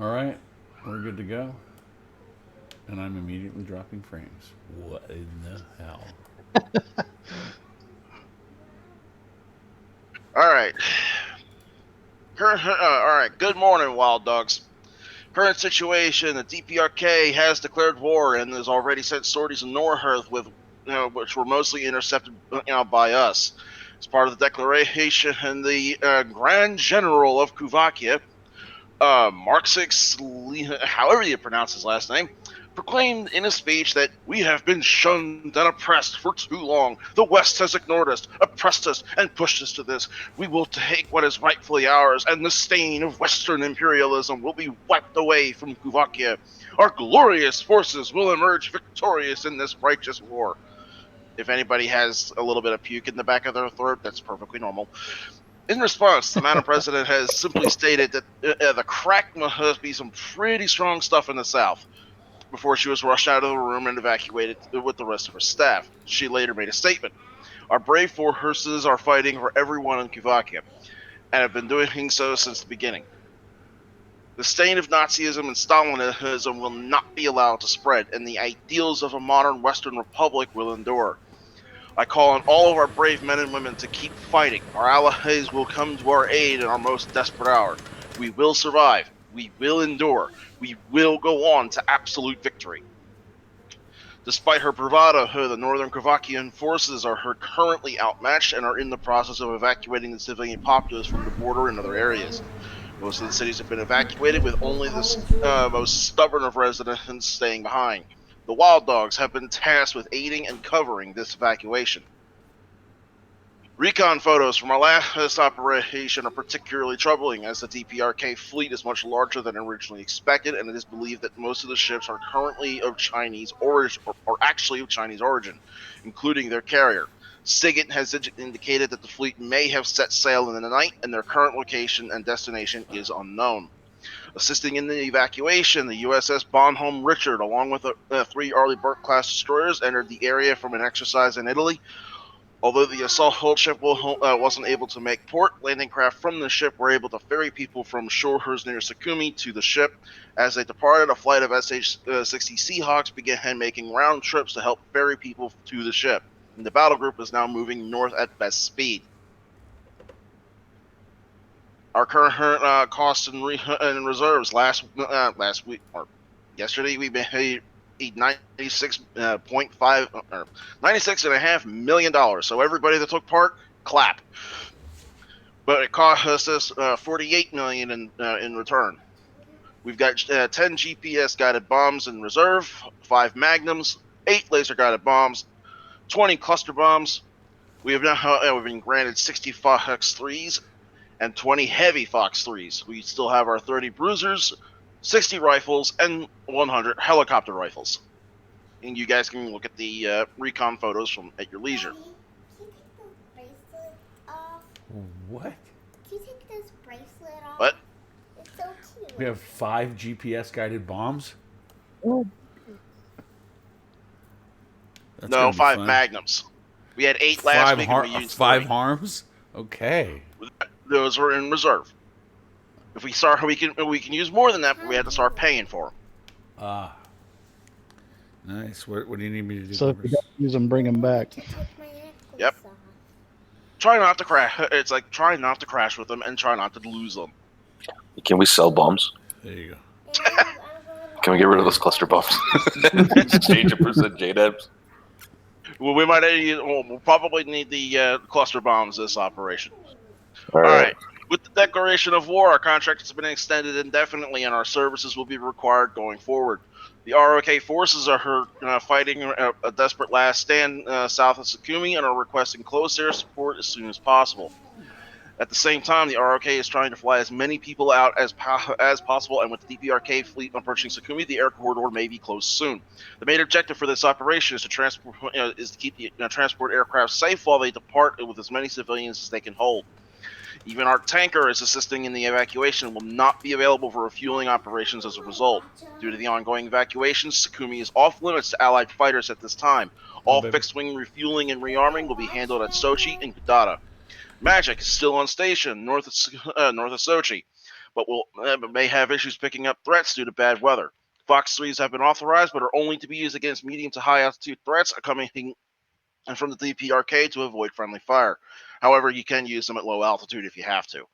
All right, we're good to go. And I'm immediately dropping frames. What in the hell? All right. All right. Good morning, wild dogs. Current situation: the DPRK has declared war and has already sent sorties north with, which were mostly intercepted, by us. As part of the declaration, and the Grand General of Kuvakia, Marxix, however you pronounce his last name, proclaimed in a speech that we have been shunned and oppressed for too long. The West has ignored us, oppressed us, and pushed us to this. We will take what is rightfully ours, and the stain of Western imperialism will be wiped away from Kuvakia. Our glorious forces will emerge victorious in this righteous war. If anybody has a little bit of puke in the back of their throat, that's perfectly normal. In response, the Madam President has simply stated that the crack must be some pretty strong stuff in the South before she was rushed out of the room and evacuated with the rest of her staff. She later made a statement. Our brave forces are fighting for everyone in Kuvakia and have been doing so since the beginning. The stain of Nazism and Stalinism will not be allowed to spread, and the ideals of a modern Western Republic will endure. I call on all of our brave men and women to keep fighting. Our allies will come to our aid in our most desperate hour. We will survive. We will endure. We will go on to absolute victory. Despite her bravado, the Northern Kovakian forces are currently outmatched and are in the process of evacuating the civilian populace from the border and other areas. Most of the cities have been evacuated, with only the most stubborn of residents staying behind. The Wild Dogs have been tasked with aiding and covering this evacuation. Recon photos from our last operation are particularly troubling, as the DPRK fleet is much larger than originally expected, and it is believed that most of the ships are currently of Chinese origin, or actually of Chinese origin, including their carrier. SIGINT has indicated that the fleet may have set sail in the night, and their current location and destination is unknown. Assisting in the evacuation, the USS Bonhomme Richard, along with three Arleigh Burke-class destroyers, entered the area from an exercise in Italy. Although the assault ship wasn't able to make port, landing craft from the ship were able to ferry people from shores near Sakumi to the ship. As they departed, a flight of SH-60 Seahawks began making round trips to help ferry people to the ship. And the battle group is now moving north at best speed. Our current costs and reserves last week or yesterday we made $96.5 million. So everybody that took part, clap. But it cost us 48 million in return. We've got 10 GPS guided bombs in reserve, 5 magnums, 8 laser guided bombs, 20 cluster bombs. We have now we've been granted 60 Fox 3s and 20 heavy Fox 3s. We still have our 30 bruisers, 60 rifles, and 100 helicopter rifles. And you guys can look at the recon photos from at your leisure. Daddy, can you take those bracelets off? What? Can you take this bracelet But off? It's so We cute. have 5 GPS guided bombs? That's no, gonna be 5 fun. magnums. We had 8 last week, and we used Five 30. harms? Okay. Those were in reserve. If we start, we can use more than that, but we Hi, have to start paying for them. Ah, nice. What do you need me to do, So if you Bumpers? don't use them, bring I them want back. to take my Yep. necklace off. Try not to crash. It's like try not to crash with them and try not to lose them. Can we sell bombs? There you go. I'm going Can we get rid of those cluster bombs? Exchange it for some JDEBs? Well, we'll probably need the cluster bombs this operation. All All right. right. With the declaration of war, our contract has been extended indefinitely, and our services will be required going forward. The ROK forces are fighting a desperate last stand south of Sakumi and are requesting close air support as soon as possible. At the same time, the ROK is trying to fly as many people out as possible, and with the DPRK fleet approaching Sakumi, the air corridor may be closed soon. The main objective for this operation is to keep the transport aircraft safe while they depart with as many civilians as they can hold. Even our tanker is assisting in the evacuation and will not be available for refueling operations as a result. Due to the ongoing evacuation, Sakumi is off limits to Allied fighters at this time. Oh, All baby. fixed wing refueling and rearming will be handled at Sochi Watch and Kudata. Magic is still on station north of Sochi, but may have issues picking up threats due to bad weather. Fox 3s have been authorized, but are only to be used against medium to high altitude threats coming from the DPRK to avoid friendly fire. However, you can use them at low altitude if you have to.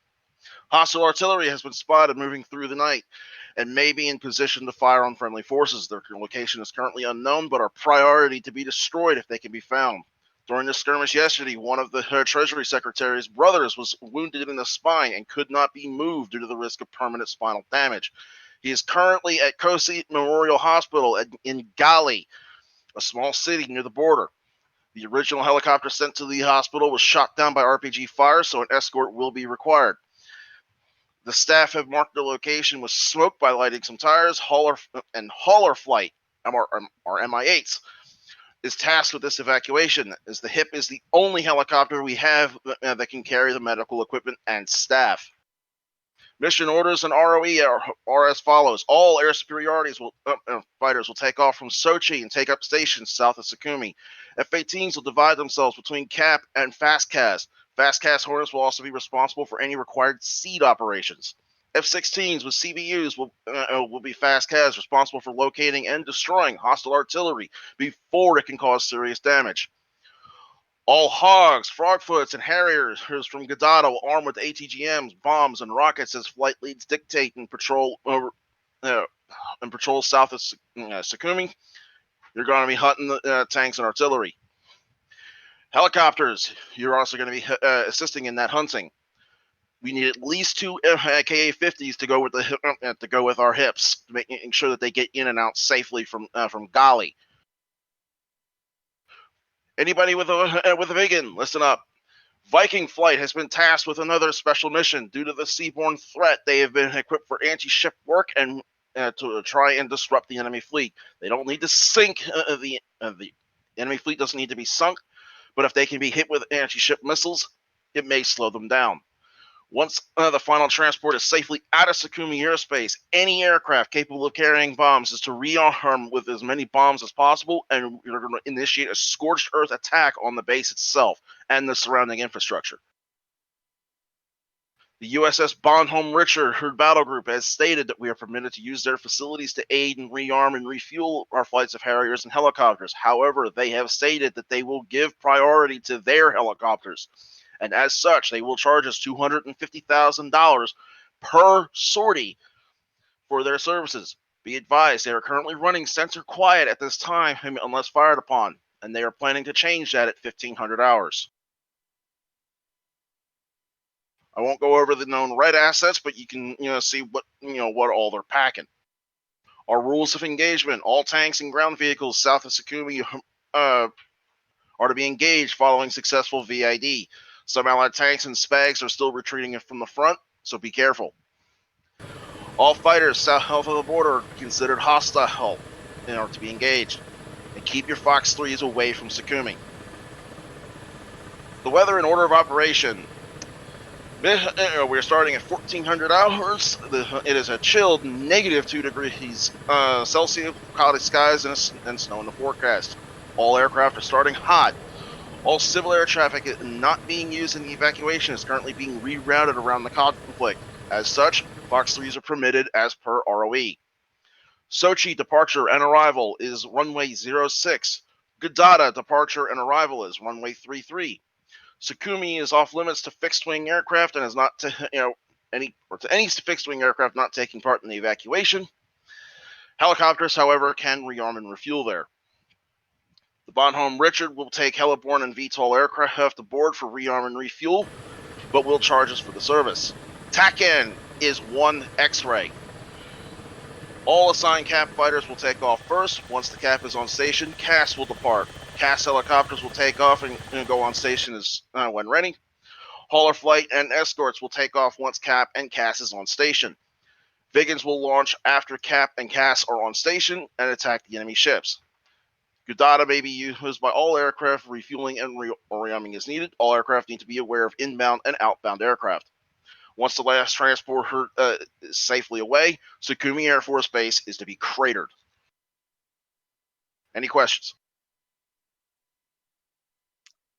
Hostile artillery has been spotted moving through the night and may be in position to fire on friendly forces. Their location is currently unknown, but are priority to be destroyed if they can be found. During the skirmish yesterday, one of the Treasury Secretary's brothers was wounded in the spine and could not be moved due to the risk of permanent spinal damage. He is currently at Kosi Memorial Hospital in Gali, a small city near the border. The original helicopter sent to the hospital was shot down by RPG fire, so an escort will be required. The staff have marked the location with smoke by lighting some tires. Hauler Flight, or MI8s, is tasked with this evacuation, as the HIP is the only helicopter we have that can carry the medical equipment and staff. Mission orders and ROE are as follows. All air superiorities fighters will take off from Sochi and take up stations south of Sukhumi. F-18s will divide themselves between CAP and FAST-CAS. FAST-CAS Hornets will also be responsible for any required seed operations. F-16s with CBUs will be FAST-CAS, responsible for locating and destroying hostile artillery before it can cause serious damage. All Hogs, Frogfoots, and Harriers from Gaddato armed with ATGMs, bombs, and rockets as flight leads dictate and patrol south of Sukhumi. You're going to be hunting the tanks and artillery. Helicopters, you're also going to be assisting in that hunting. We need at least 2 Ka-50s to go with our HIPs, making sure that they get in and out safely from Gali. Anybody with a Viking, listen up. Viking Flight has been tasked with another special mission. Due to the seaborne threat, they have been equipped for anti-ship work and to try and disrupt the enemy fleet. They don't need to sink the enemy fleet doesn't need to be sunk, but if they can be hit with anti-ship missiles, it may slow them down. Once the final transport is safely out of Sukhumi airspace, any aircraft capable of carrying bombs is to rearm with as many bombs as possible, and you're going to initiate a scorched earth attack on the base itself and the surrounding infrastructure. The USS Bonhomme Richard Battle Group has stated that we are permitted to use their facilities to aid and rearm and refuel our flights of Harriers and helicopters. However, they have stated that they will give priority to their helicopters, and as such, they will charge us $250,000 per sortie for their services. Be advised, they are currently running sensor quiet at this time unless fired upon, and they are planning to change that at 1500 hours. I won't go over the known red assets, but you can see what all they're packing. Our rules of engagement: all tanks and ground vehicles south of Sukhumi are to be engaged following successful VID. Some allied tanks and SPAGs are still retreating from the front, so be careful. All fighters south of the border are considered hostile in order to be engaged, and keep your Fox 3s away from Sukhumi. The weather and order of operation. We're starting at 1400 hours. It is a chilled -2 degrees Celsius, cloudy skies, and snow in the forecast. All aircraft are starting hot. All civil air traffic not being used in the evacuation is currently being rerouted around the conflict. As such, Fox 3s are permitted as per ROE. Sochi departure and arrival is runway 06. Gadata departure and arrival is runway 33. Sukhumi is off limits to fixed-wing aircraft and is not to any fixed-wing aircraft not taking part in the evacuation. Helicopters, however, can rearm and refuel there. The Bonhomme Richard will take heliborne and VTOL aircraft aboard for rearm and refuel, but will charge us for the service. TACAN is 1 X-ray. All assigned CAP fighters will take off first. Once the CAP is on station, CAS will depart. CAS helicopters will take off and go on station when ready. Hauler Flight and escorts will take off once CAP and CAS is on station. Vigans will launch after CAP and CAS are on station and attack the enemy ships. Gadata may be used by all aircraft. Refueling and rearming is needed. All aircraft need to be aware of inbound and outbound aircraft. Once the last transport is safely away, Sukhumi Air Force Base is to be cratered. Any questions?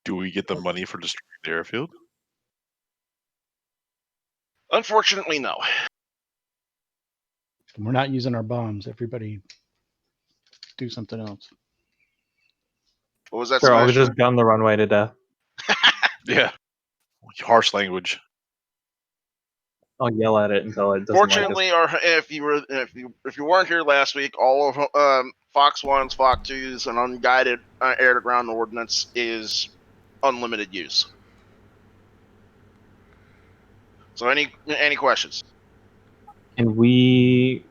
Do we get the money for destroying the airfield? Unfortunately, no. We're not using our bombs. Everybody do something else. What was that? Sure, I'll Smash? just gun the runway to death. Yeah. Harsh language. I'll yell at it until it doesn't Fortunately, if you weren't here last week, all of Fox 1s, Fox 2s, and unguided air-to-ground ordnance is unlimited use. So any questions? Can we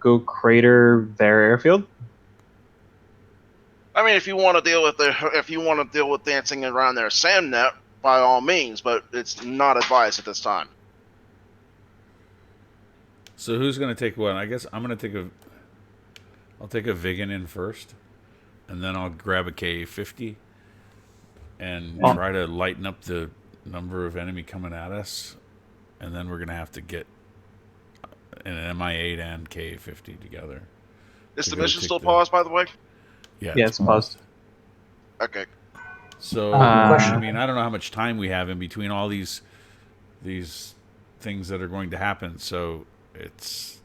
go crater their airfield? I mean, if you want to deal with dancing around their SAM net, by all means, but it's not advised at this time. So who's gonna take what? I guess I'll take a Vigan in first, and then I'll grab a K-50 and try to lighten up the number of enemy coming at us, and then we're gonna have to get an MI8 and K-50 together. Is To the go mission take still the- paused, by the way? Yeah, Yeah, it's paused. Okay. So Question. I mean, I don't know how much time we have in between all these things that are going to happen. So it's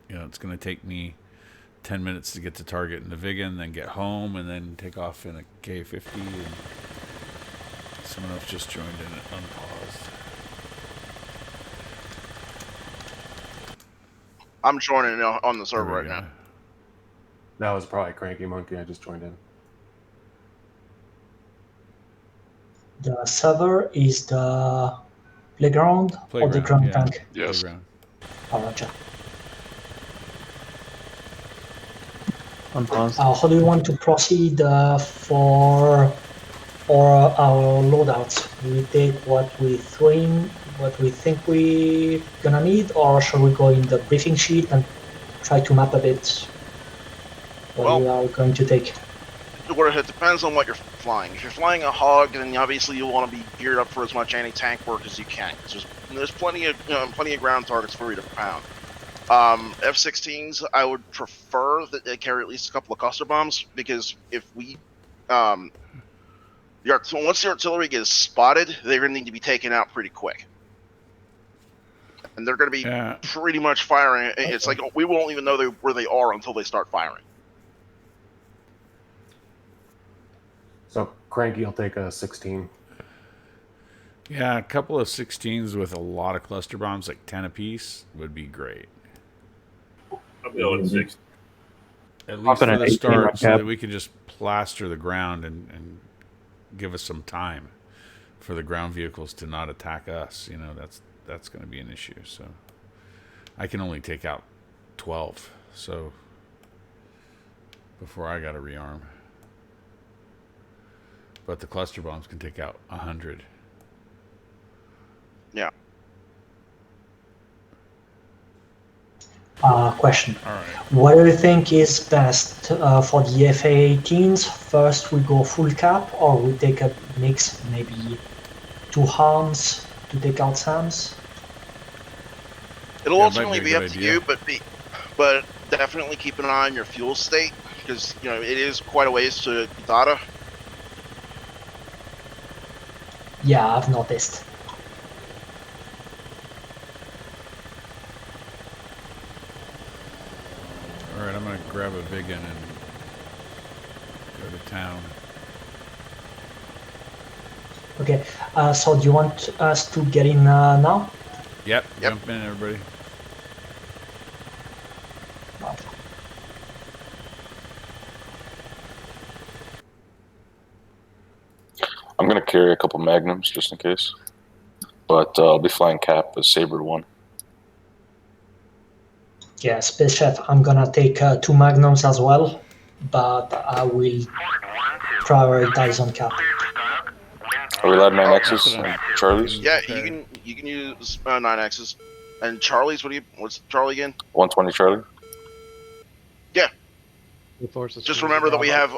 it's going to take me 10 minutes to get to target in the Vigan, then get home, and then take off in a K-50. And someone else just joined in it unpaused. I'm joining on the server There we right go. now. That was probably Cranky Monkey. I just joined in. The server is the playground, or the Playground, ground yeah. tank. Yes. Playground. Oh, roger. Unpaused. How do you want to proceed for our loadouts? Do we take what we think we gonna need, or shall we go in the briefing sheet and try to map a bit what we are going to take? Well, it depends on what you're flying. If you're flying a Hog, then obviously you want to be geared up for as much anti-tank work as you can. There's plenty of ground targets for you to pound. F-16s, I would prefer that they carry at least a couple of cluster bombs, because if we once the artillery gets spotted, they're going to need to be taken out pretty quick, and they're going to be pretty much firing. It's like we won't even know where they are until they start firing. So Cranky will take a 16. Yeah, a couple of 16s with a lot of cluster bombs, like 10 apiece, would be great. I'll be on 6. At least Popping for an the 18 start, right so cap. that we can just plaster the ground and give us some time for the ground vehicles to not attack us. That's going to be an issue. So I can only take out 12. So before I got to rearm, but the cluster bombs can take out 100. Yeah. Question. All right. What do you think is best for the FA-18s? First we go full cap, or we take a mix, maybe 2 harms to take out SAMs? It'll Yeah, it might ultimately be a be good up to idea. you, but definitely keep an eye on your fuel state, because it is quite a ways to Data. Yeah, I've noticed. All right, I'm going to grab a Vigan and go to town. Okay, so do you want us to get in now? Yep. Yep. Jump in, everybody. I'm gonna carry a couple magnums just in case, but I'll be flying Cap as Saber 1. Yeah, Space Chef, I'm gonna take 2 Magnums as well, but I will prioritize on cap. Are we allowed 9Xs That's what and I'm- Charlies? Yeah, Okay. you can use 9Xs and Charlie's. What's Charlie again? 120 Charlie. Just remember that we have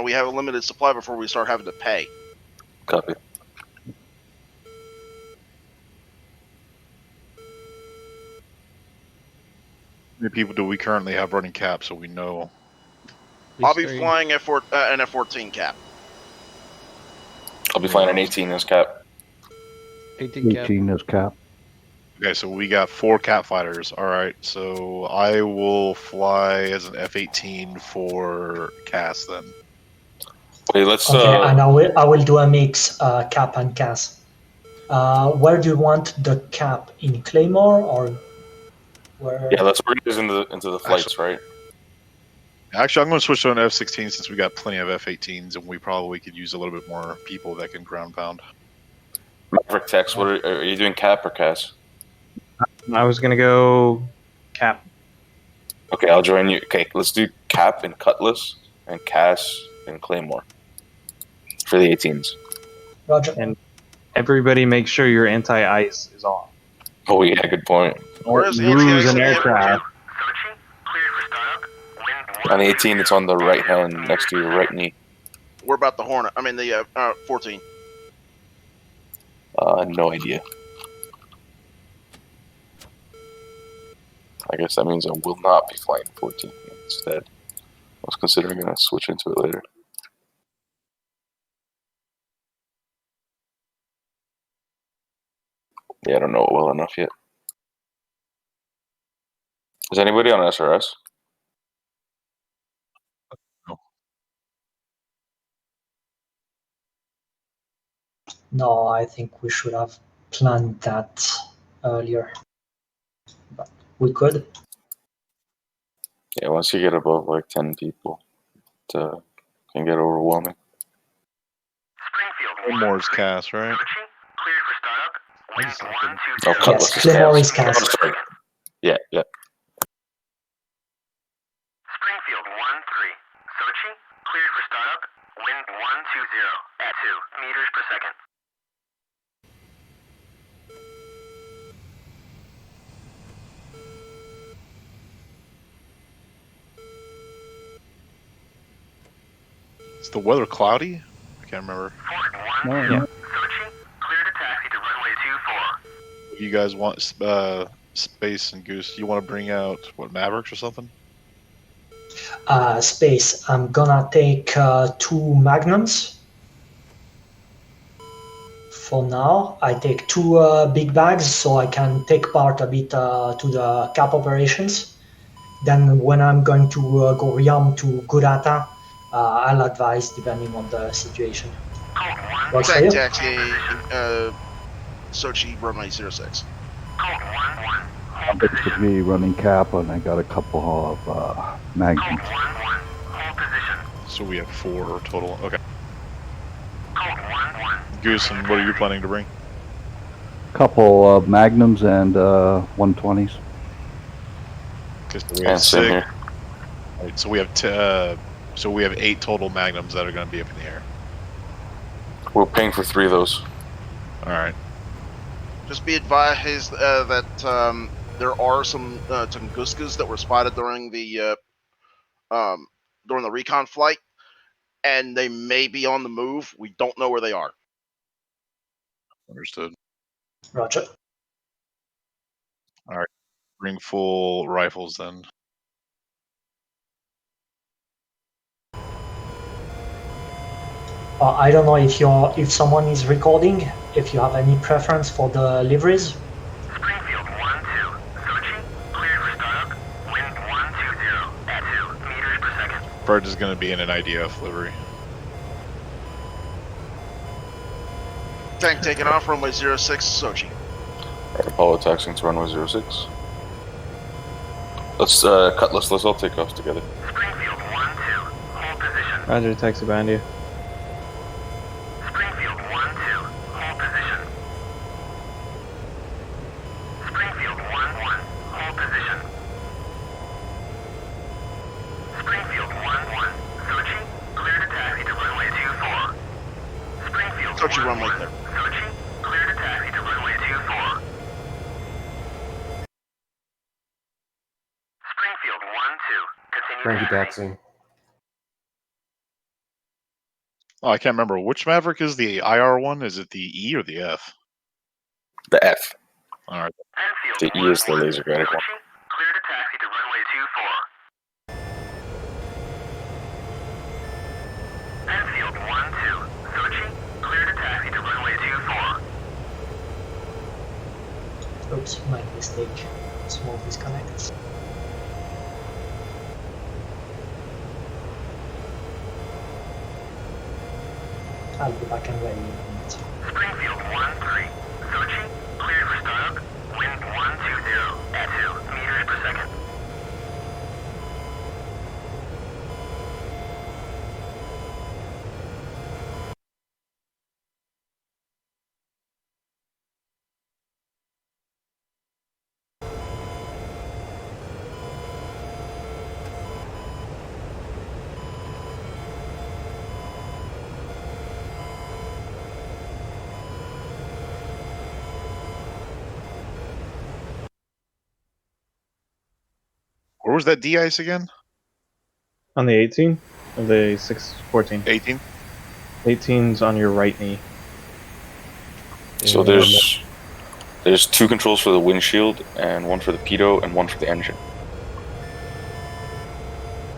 we have a limited supply before we start having to pay. Copy. How many people do we currently have running Cap so we know? I'll be flying an F-14 cap. I'll be flying an 18 as Cap. 18 cap. 18 is cap. Okay, so we got 4 cat fighters. All right, so I will fly as an F-18 for Cass then. Wait, let's. Okay, and I will do a mix, cap and Cass. Where do you want the cap, in Claymore or where? Yeah, let's bring this into the flights, right? Actually, I'm going to switch to an F-16 since we got plenty of F-18s, and we probably could use a little bit more people that can ground pound. Maverick Tex, what are you doing, Cap or Cass? I was gonna go Cap. Okay, I'll join you. Okay, let's do Cap and Cutlass and Cass and Claymore for the 18s. Roger. And everybody make sure your anti-ice is on. Oh yeah, good point. Where is Lose anti-ice an in the aircraft. On the 18, it's on the right hand next to your right knee. We're about the Hornet. I mean the 14. No idea. I guess that means I will not be flying 14 instead. I was considering gonna switch into it later. Yeah, I don't know it well enough yet. Is anybody on SRS? No, I think we should have planned that earlier. But we could. Yeah, once you get above like 10 people, it can get overwhelming. Claymore's Cass, right? Oh, Cutlass Yes, is Claymore Cass. is Cass. Oh, sorry. Yeah. Springfield 1-3. Sochi, cleared for startup. Wind 120 at 2 meters per second. Is the weather cloudy? I can't remember. Fort 1-2. No. Sochi, cleared a taxi to runway 24. If you guys want Space and Goose, you want to bring out, what, Mavericks or something? Space. I'm gonna take 2 Magnums. For now, I take 2 big bags so I can take part a bit to the cap operations. Then when I'm going to go Riam to Gurata, I'll advise depending on the situation. Works for you? Taxi, Sochi runway 06. Code 1-1. It's me running cap, and I got a couple of magnums. Code 1-1. Hold position. So we have 4 total. Okay. Code 1-1. Goose, and what are you planning to bring? Couple of magnums and 120s. Okay, so we And have same 6. here. Right, so we have 8 total Magnums that are going to be up in the air. We're paying for 3 of those. All right. Just be advised that there are some Tunguskas that were spotted during the recon flight, and they may be on the move. We don't know where they are. Understood. Roger. Bring full rifles then. I don't know if someone is recording. If you have any preference for the liveries. Springfield 1-2. Sochi, cleared for startup. Wind 120 at 2 meters per second. Bird is going to be in an IDF livery. Tank taking off runway 06, Sochi. Alright, Apollo taxing to runway 06. Let's Cutlass. Let's all take off together. Springfield 1-2. Hold position. Roger, taxi behind you. Springfield 1-2. Hold position. Springfield 1-1. Hold position. Springfield 1-1. Sochi, cleared a taxi to runway 24. Springfield Sochi 1-1. runway clear. Sochi, cleared a taxi to runway 24. Springfield 1-2. Continue Cranky taxiing. taxi. Oh, I can't remember. Which Maverick is the IR one? Is it the E or the F? The F. All right. Enfield The E is the 1-1. laser guided one. Sochi, cleared a taxi to runway 24. Enfield 1-2. Sochi, cleared a taxi to runway 24. Oops, my mistake. Small disconnect. I'll be back and ready in a minute. Springfield 1-3. Sochi, cleared for startup. Wind 120 at 2 meters per second. Where was that de-ice again? On the 18 of the 614. 18? 18's on your right knee. So there's 2 controls for the windshield, and 1 for the pitot, and 1 for the engine.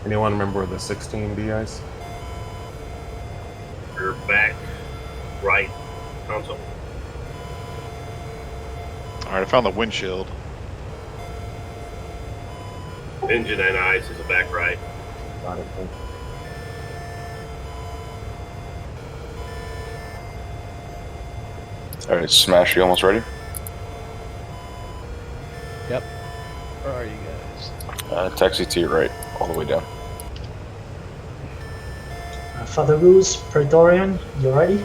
Anyone remember where the 16 de-ice? Your back right console. Alright, I found the windshield. Engine and ice is a back right. Got it. Alright, Smash, you almost ready? Yep. Where are you guys? Taxi to your right, all the way down. Father Goose, Praetorian, you ready?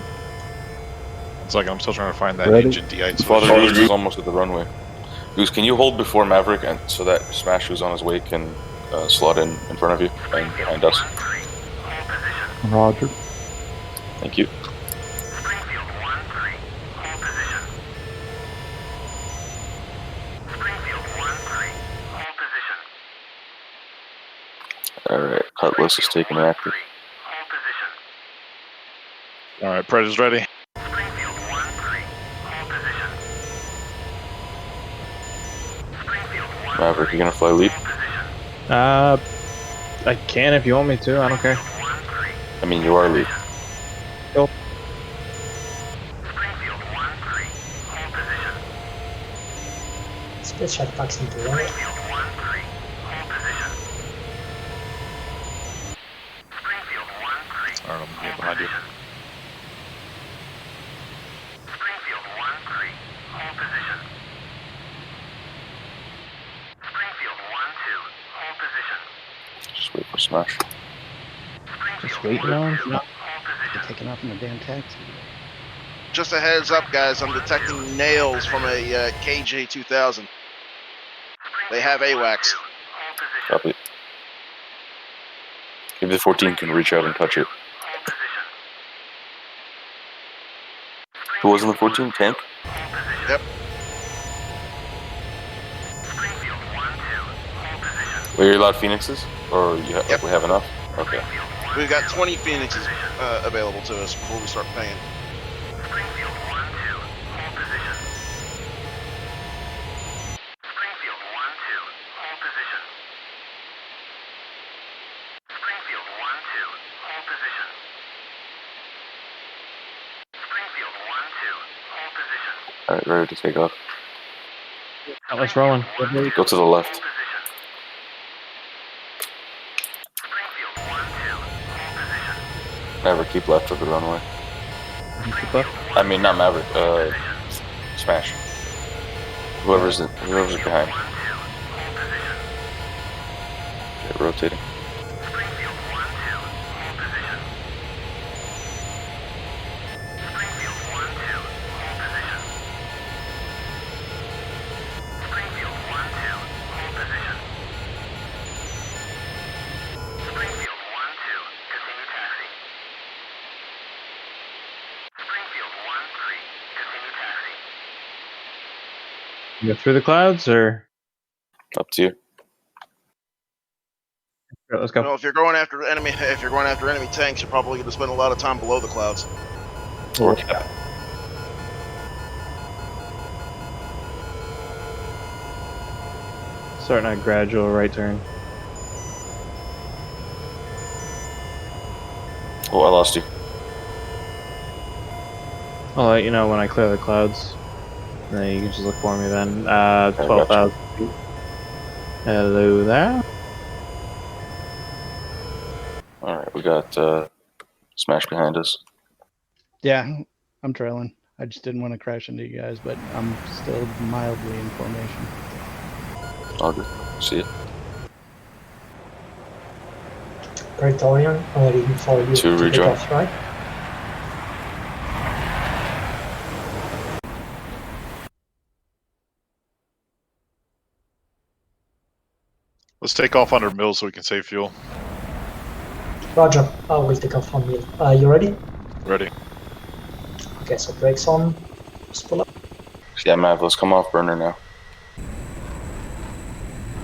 It's like I'm still trying to find that Ready? engine de-ice. Father Goose is almost at the runway. Goose, can you hold before Maverick, and so that Smash, who's on his way, can slot in front of you and behind us? Roger. Thank you. Springfield 1-3. Hold position. Springfield 1-3. Hold position. Alright, Cutlass is taking reactor. Hold position. Alright, Predator's ready. Springfield 1-3. Hold position. Springfield 1-3. Maverick, you gonna fly lead? Hold position. I can if you want me to. I don't care. 1-3. I mean, you are lead. Go. Springfield 1-3. Hold position. Split check taxi to right. Springfield 1-3. Hold position. Springfield 1-3. Alright, I'm gonna get Hold behind you. position. Springfield 1-3. Hold position. Springfield 1-2. Hold position. Just wait for Smash. Just waiting on? Hold You're position. taking off in the damn taxi. Just a heads up, guys. I'm detecting nails from a KJ2000. They have AWACS. Hold position. Copy. Maybe the 14 can reach out and touch it. Hold position. Who was in the 14? Tank? Hold position. Yep. Springfield 1-2. Hold position. Were you allowed Phoenixes? Or Yep. we have enough? Okay. We've got 20 Phoenixes available to us before we start paying. Springfield 1-2. Hold position. Springfield 1-2. Hold position. Springfield 1-2. Hold position. Springfield 1-2. Hold position. Alright, ready to take off. Let's rolling. Go to the left. Hold position. Springfield 1-2. Hold position. Maverick, keep left of the runway. Keep left. I mean, not Maverick, Smash. Whoever's behind. 1-2. Hold position. Okay, rotating. Springfield 1-2. Hold position. Springfield 1-2. Hold position. Springfield 1-2. Hold position. Springfield 1-2. Continue taxi. Springfield 1-3. Continue taxi. You go through the clouds, or Up to you. Alright, let's You go. know, if you're going after enemy tanks, you're probably going to spend a lot of time below the clouds. Or cap. Starting a gradual right turn. Oh, I lost you. I'll let you know when I clear the clouds. No, you can just look for me then. gotcha. 12,000 feet. Hello there. All right, we got Smash behind us. Yeah, I'm trailing. I just didn't want to crash into you guys, but I'm still mildly in formation. All good. See it. Praetorian, waiting for you To to take rejoin. off, right? Let's take off under mill so we can save fuel. Roger, I will take off from you. You ready? Ready. Okay, so brakes on. Just pull up. Yeah, Mav, let's come off burner now.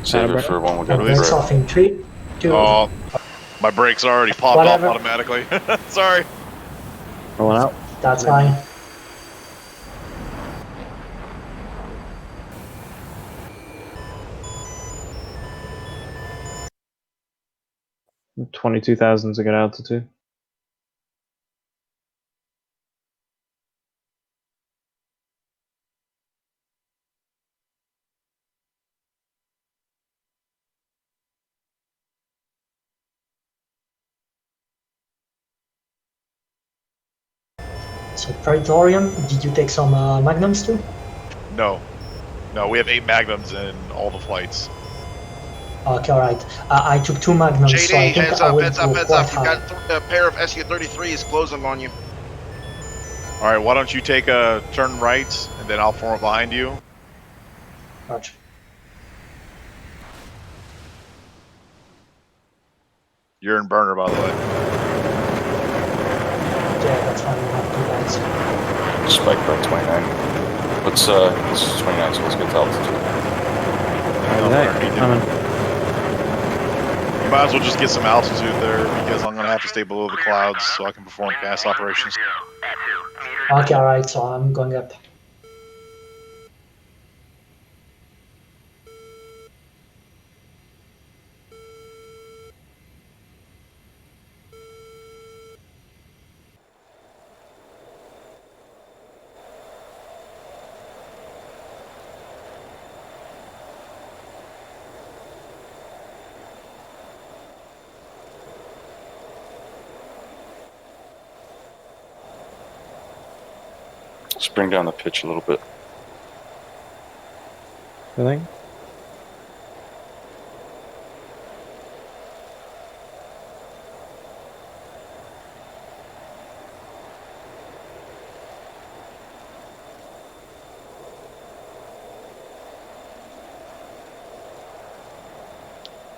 Save it for when we got And to brakes Release. off in 3, 2, Oh, my brakes already popped Whatever. off automatically. Sorry. Rolling out. that's fine. $22,000 is a good altitude. So Praetorian, did you take some magnums too? No. No, we have 8 magnums in all the flights. Okay, alright. I took 2 magnums, so I JD, think heads I up, will heads go up, heads quite up. You high. got a pair of SU-33s closing on you. All right, why don't you take a turn right, and then I'll form up behind you. Roger. You're in burner, by the way. Yeah, that's fine. We have 2 guys. spike by 29. Let's this is 29, so let's get to altitude. Coming. You might as well just get some altitude there because I'm gonna have to stay below the clouds so I can perform gas operations. Okay, alright, so I'm going up. Let's bring down the pitch a little bit. I think.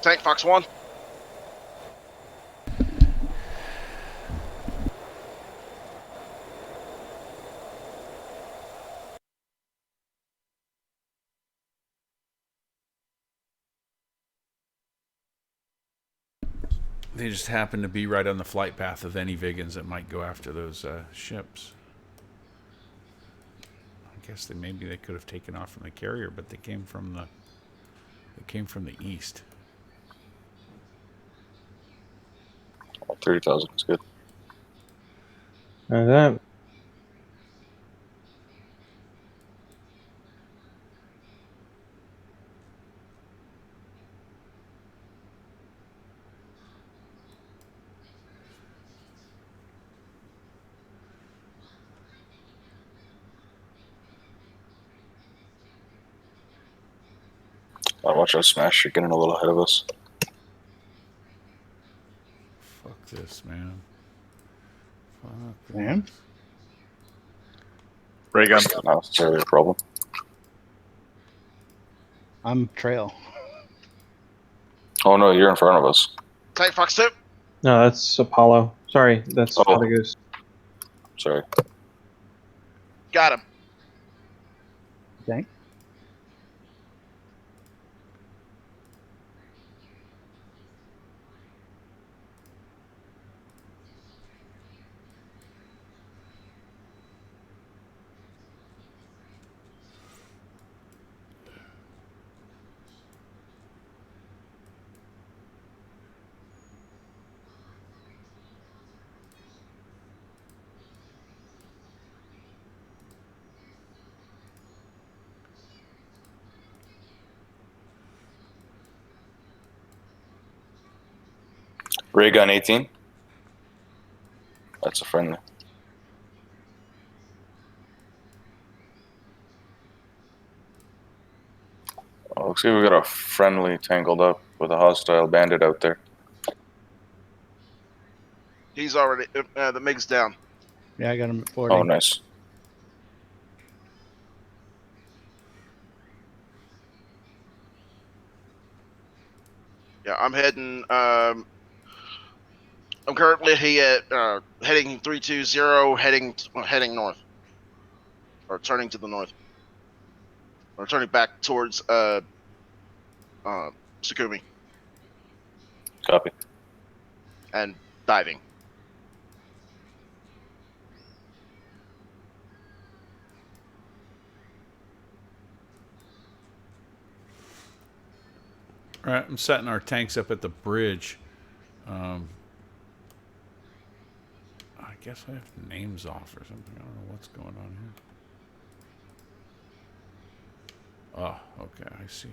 Tank Fox 1. They just happen to be right on the flight path of any Vigans that might go after those ships. I guess maybe they could have taken off from the carrier, but they came from the east. 30,000 is good. And that. Watch out, Smash. You're getting a little ahead of us. Fuck this, man. Fuck Man. this. Ray gun. Not necessarily a problem. I'm trail. Oh no, you're in front of us. Tank Fox 2. No, that's Apollo. Sorry, that's Oh. Father Goose. Sorry. Got him. Okay. Ray gun 18. That's a friendly. Oh, looks like we got a friendly tangled up with a hostile bandit out there. He's already the MiG's down. Yeah, I got him at 40. Oh, nice. Yeah, I'm heading. I'm currently heading 320, heading north, or turning to the north, or turning back towards Sukumi Copy. and diving. All right, I'm setting our tanks up at the bridge. I guess I have names off or something. I don't know what's going on here. Oh, okay, I see.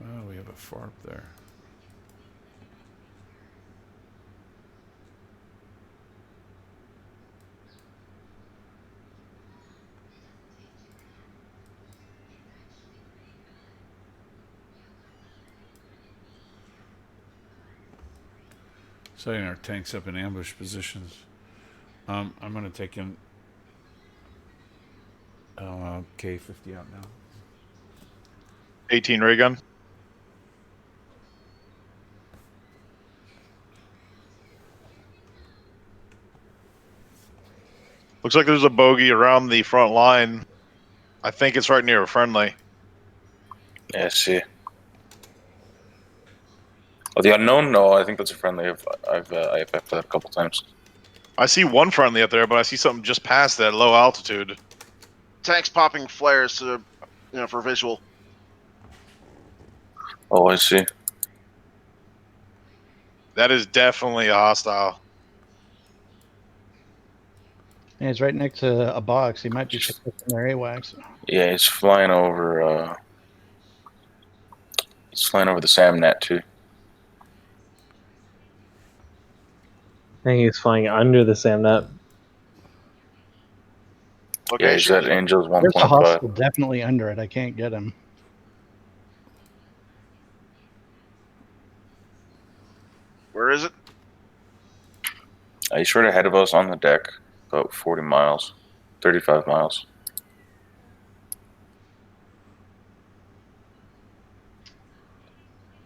Oh, we have a FARP there. Setting our tanks up in ambush positions. I'm going to take him K50 out now. 18 ray gun. Looks like there's a bogey around the front line. I think it's right near a friendly. Yeah, I see. Oh, the unknown? No, I think that's a friendly. I've IFF'd that a couple times. I see one friendly up there, but I see something just past that low altitude. Tanks popping flares to, for visual. Oh, I see. That is definitely a hostile. And he's right next to a box. He might be picking up their AWACS. Yeah, he's flying over. He's flying over the SAMNet too. I think he's flying under the SAMNet. Yeah, he's at Angels There's a 1.5. hostile definitely under it. I can't get him. Where is it? He's right ahead of us on the deck, about 40 miles, 35 miles.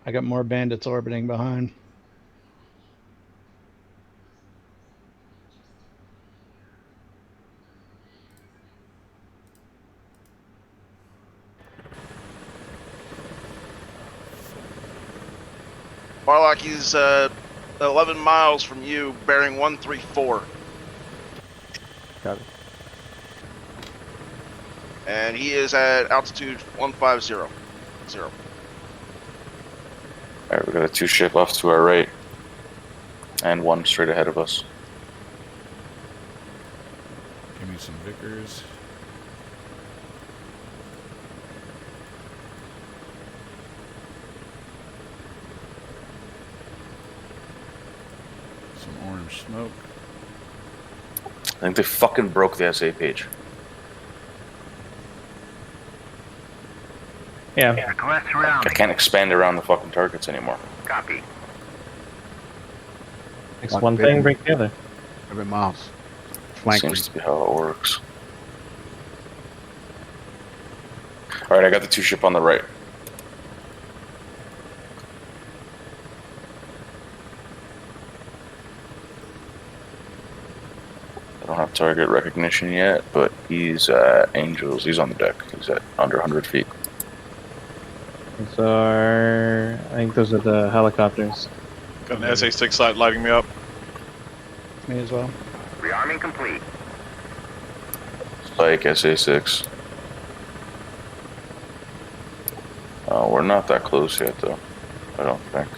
I got more bandits orbiting behind. Barlock, he's 11 miles from you, bearing 134. Got it. And he is at altitude 150. Alright, we got a 2-ship off to our right, and one straight ahead of us. Give me some Vickers. Some orange smoke. I think they fucking broke the SA page. Yeah. Request I surrounding. can't expand around the fucking targets anymore. Copy. Makes one thing break the other. Every miles. Flanking. Seems to be how it works. Alright, I got the 2-ship on the right. I don't have target recognition yet, but he's at Angels. He's on the deck. He's at under 100 feet. Those are, I think those are the helicopters. Got an SA6 side lighting me up. Me as well. Rearming complete. Spike SA6. We're not that close yet, though. I don't think.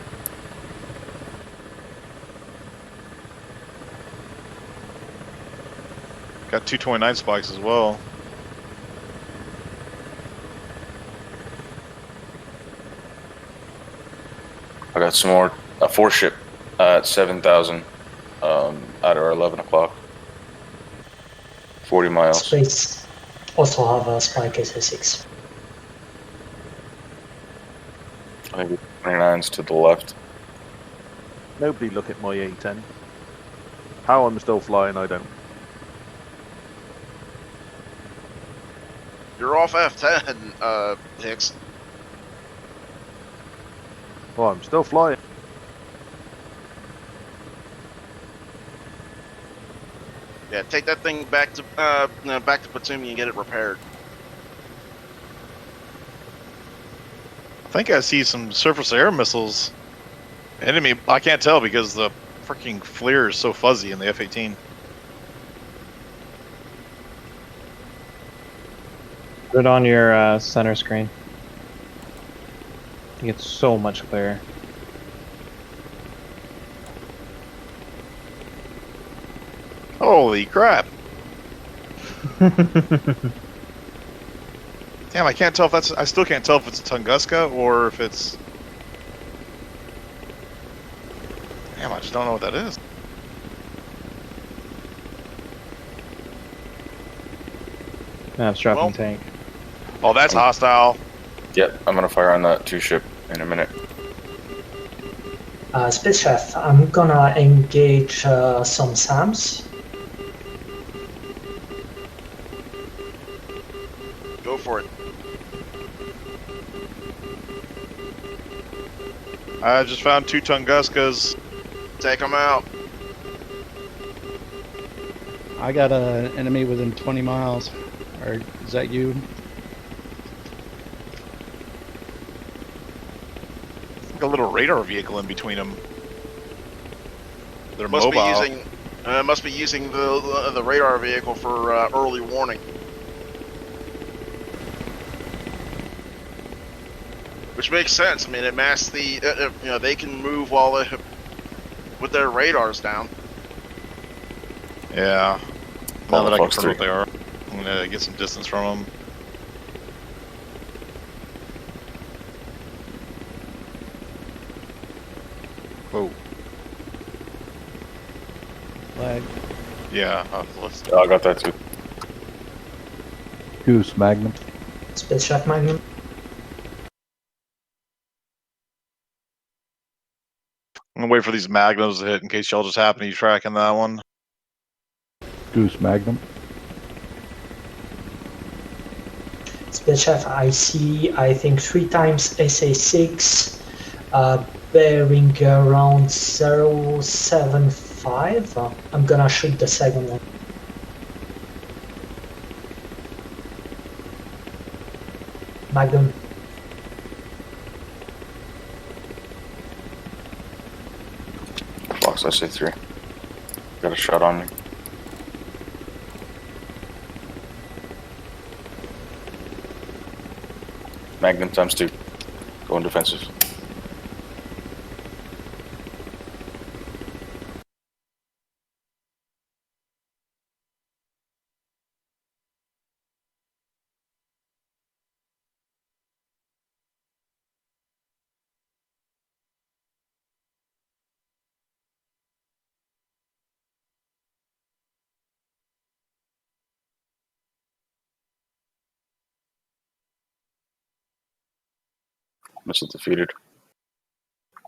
Got 229 spikes as well. got some more. A 4-ship at 7,000 at our 11 o'clock. 40 miles. Space also have a Spike SA6. Maybe 29's to the left. Nobody look at my A10. How I'm still flying, I don't. You're off F10, Hicks. Well, I'm still flying. Yeah, take that thing back to Batumi and get it repaired. I think I see some surface air missiles. Enemy, I can't tell because the freaking FLIR is so fuzzy in the F-18. Put it on your center screen. It gets so much clearer. Holy crap! Damn, I can't tell if that's. I still can't tell if it's a Tunguska or if it's. Damn, I just don't know what that is. That's dropping tank. Oh, that's hostile. Yep, I'm gonna fire on that 2-ship in a minute. Space Chef, I'm gonna engage some SAMs. Go for it. I just found 2 Tunguskas. Take them out. I got an enemy within 20 miles. Or is that you? Like a little radar vehicle in between them. They're Must mobile. be using the radar vehicle for early warning. Which makes sense. I mean, it masks the they can move while with their radars down. Yeah. Now that I can Fox confirm 3. what they are, I'm gonna get some distance from them. Whoa. Flag. Yeah, let's. I got that too. Goose Magnum. Space Chef Magnum. I'm gonna wait for these magnums to hit in case y'all just happen to be tracking that one. Goose Magnum. Space Chef, I see, I think 3 times SA6, bearing around 075. I'm gonna shoot the second one. Magnum. Fox SA3. Got a shot on me. Magnum times 2. Going defensive. Missile defeated.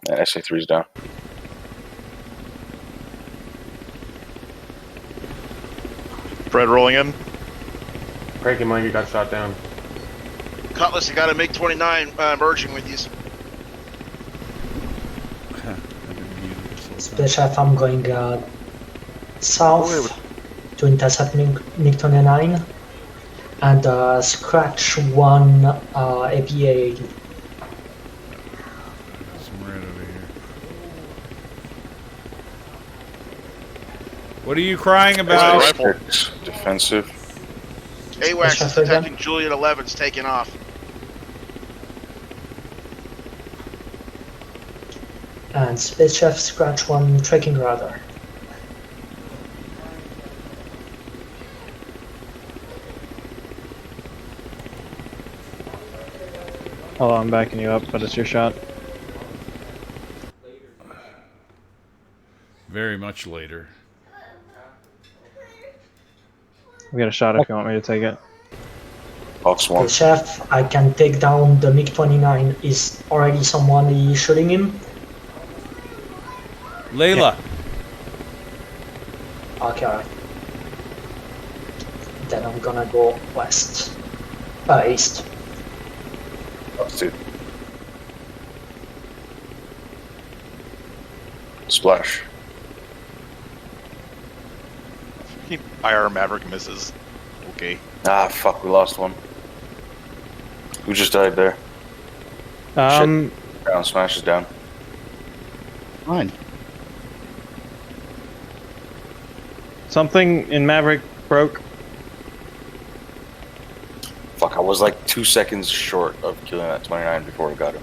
And SA3's down. Fred rolling in. Cranky Monkey got shot down. Cutlass, you got a MiG-29 merging with you. Space Chef, I'm going south to intercept MiG-29 and scratch 1 APA. What are you crying about? Defensive. AWACS is detecting Juliet 11's taking off. And Space Chef, scratch 1 tracking radar. Oh, I'm backing you up, but it's your shot. much later. We got a shot if you want me to take it. Fox Okay, Chef, I can take down the MiG-29. Is already somebody shooting him? Layla. Okay, alright. Then I'm gonna go west. East. Fox 2. Splash. IR Maverick misses. Okay. Ah, fuck, we lost one. Who just died there? Um, Ground smash is down. Fine. something in Maverick broke. Fuck, I was like 2 seconds short of killing that 29 before I got him.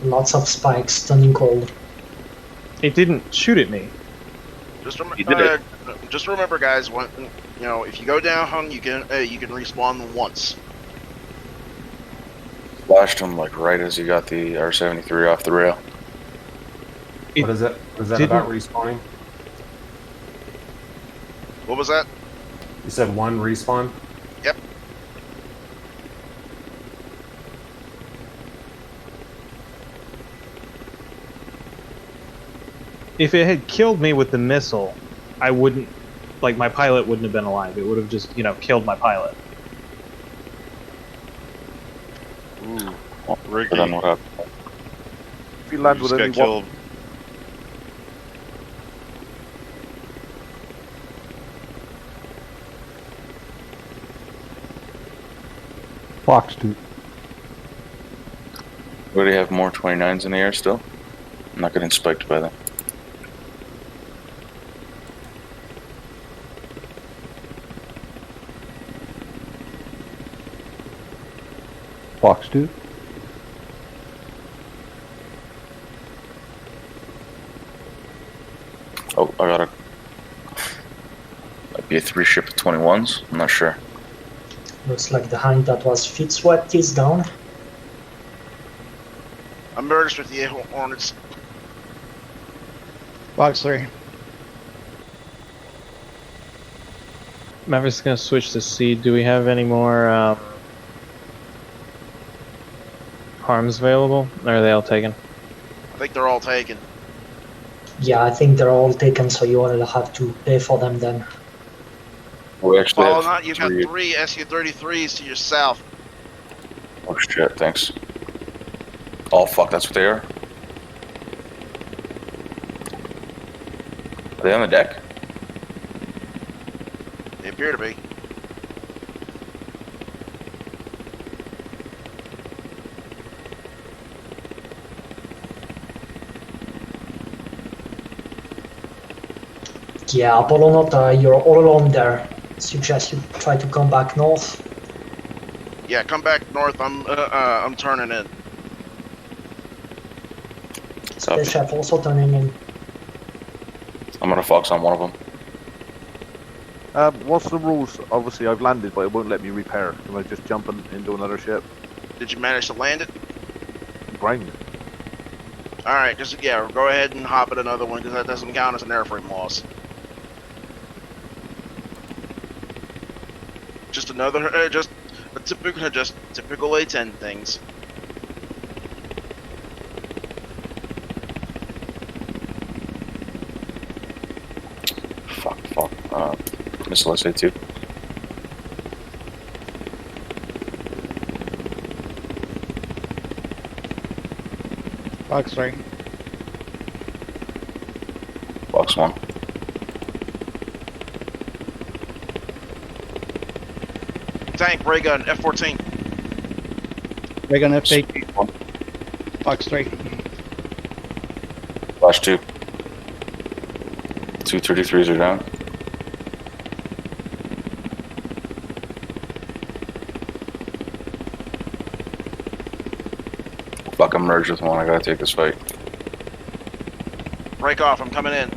Lots of spikes, stunning cold. It didn't shoot at me. Just, You did it. just remember, guys. When if you go down, you can respawn once. Splashed him like right as he got the R73 off the rail. What is it? What is that didn't- about respawning? What was that? You said one respawn? Yep. If it had killed me with the missile, I wouldn't, like, my pilot wouldn't have been alive. It would have just, killed my pilot. Ooh. But Ricky. then what happened? If you land You with just only got killed. one, Fox 2. Would he have more 29s in the air still? I'm not getting spiked by them. Fox 2. Oh, I got a... Might be a 3 ship of 21s? I'm not sure. Looks like the hind that was feet swept is down. I'm merged with the Hornets. Box 3. Maverick's gonna switch to C. Do we have any more, harms available? Or are they all taken? I think they're all taken. Yeah, I think they're all taken, so you will have to pay for them then. We actually Well, have not you've got 3. 3 Su-33s to your south. Oh shit, thanks. Oh fuck, that's what they are? Are they on the deck? They appear to be. Yeah, Apollonaut, you're all alone there. Suggest you try to come back north. Yeah, come back north. I'm turning in. Space Chef also turning in. I'm gonna Fox on one of them. what's the rules? Obviously, I've landed, but it won't let me repair. Can I just jump into another ship? Did you manage to land it? Grind. All right, just go ahead and hop at another one because that doesn't count as an airframe loss. Just another, just typical A10 things. Fuck. Missile SA2. Box 3. Fox 1. Tank, ray gun, F-14. Ray gun F8. Box 3. Flash 2. 2 33s are down. Fuck, I'm merged with one. I gotta take this fight. Break off, I'm coming in.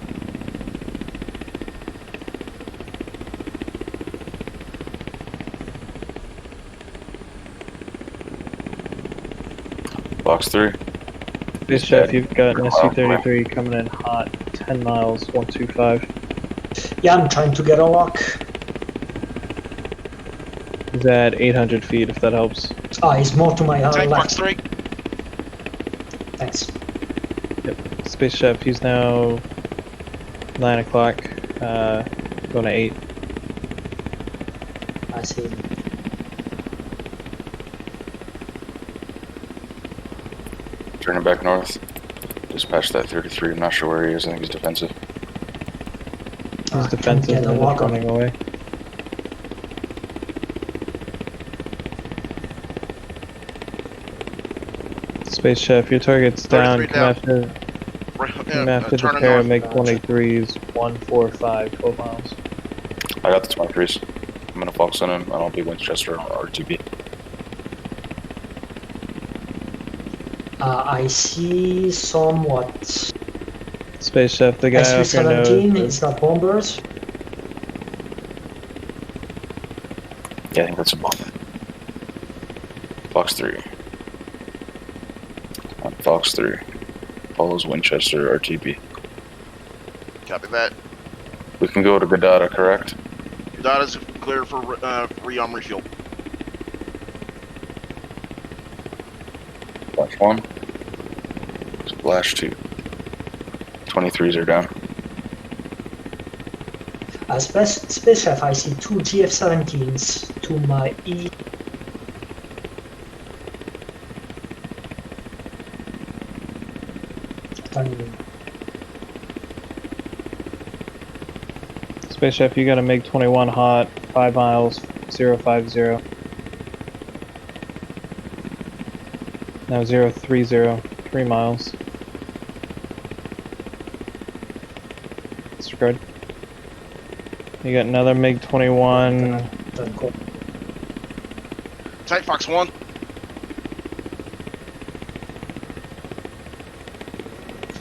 Box 3. This chef, you've got an SU-33 coming in hot 10 miles, 125. Yeah, I'm trying to get a lock. He's at 800 feet, if that helps. He's more to my Tank left. Fox 3. Thanks. Yep. Space Chef, he's now 9 o'clock, going to 8. I see. Turning back north. Dispatch that 33. I'm not sure where he is. I think he's defensive. He's defensive and then it's running away. Space Chef, your target's down. Come after, come after the pair, make 23s, 145, 12 miles. I got the 23s. I'm gonna focus on him, and I'll be Winchester or RTB. I see somewhat. Space Chef, the guy off your SV-17, nose. it's not bombers. Yeah, I think that's a bomb. Fox 3. On Fox 3. Follows Winchester RTB. Copy that. We can go to Godata, correct? Data's cleared for re-arm refuel. Splash 1. Splash 2. 23s are down. Space Chef, I see 2 GF-17s to my east. Space Chef, you got a MiG-21 hot, 5 miles, 050. Now 030, 3 miles. Disregard. You got another MiG-21. Tank Fox 1.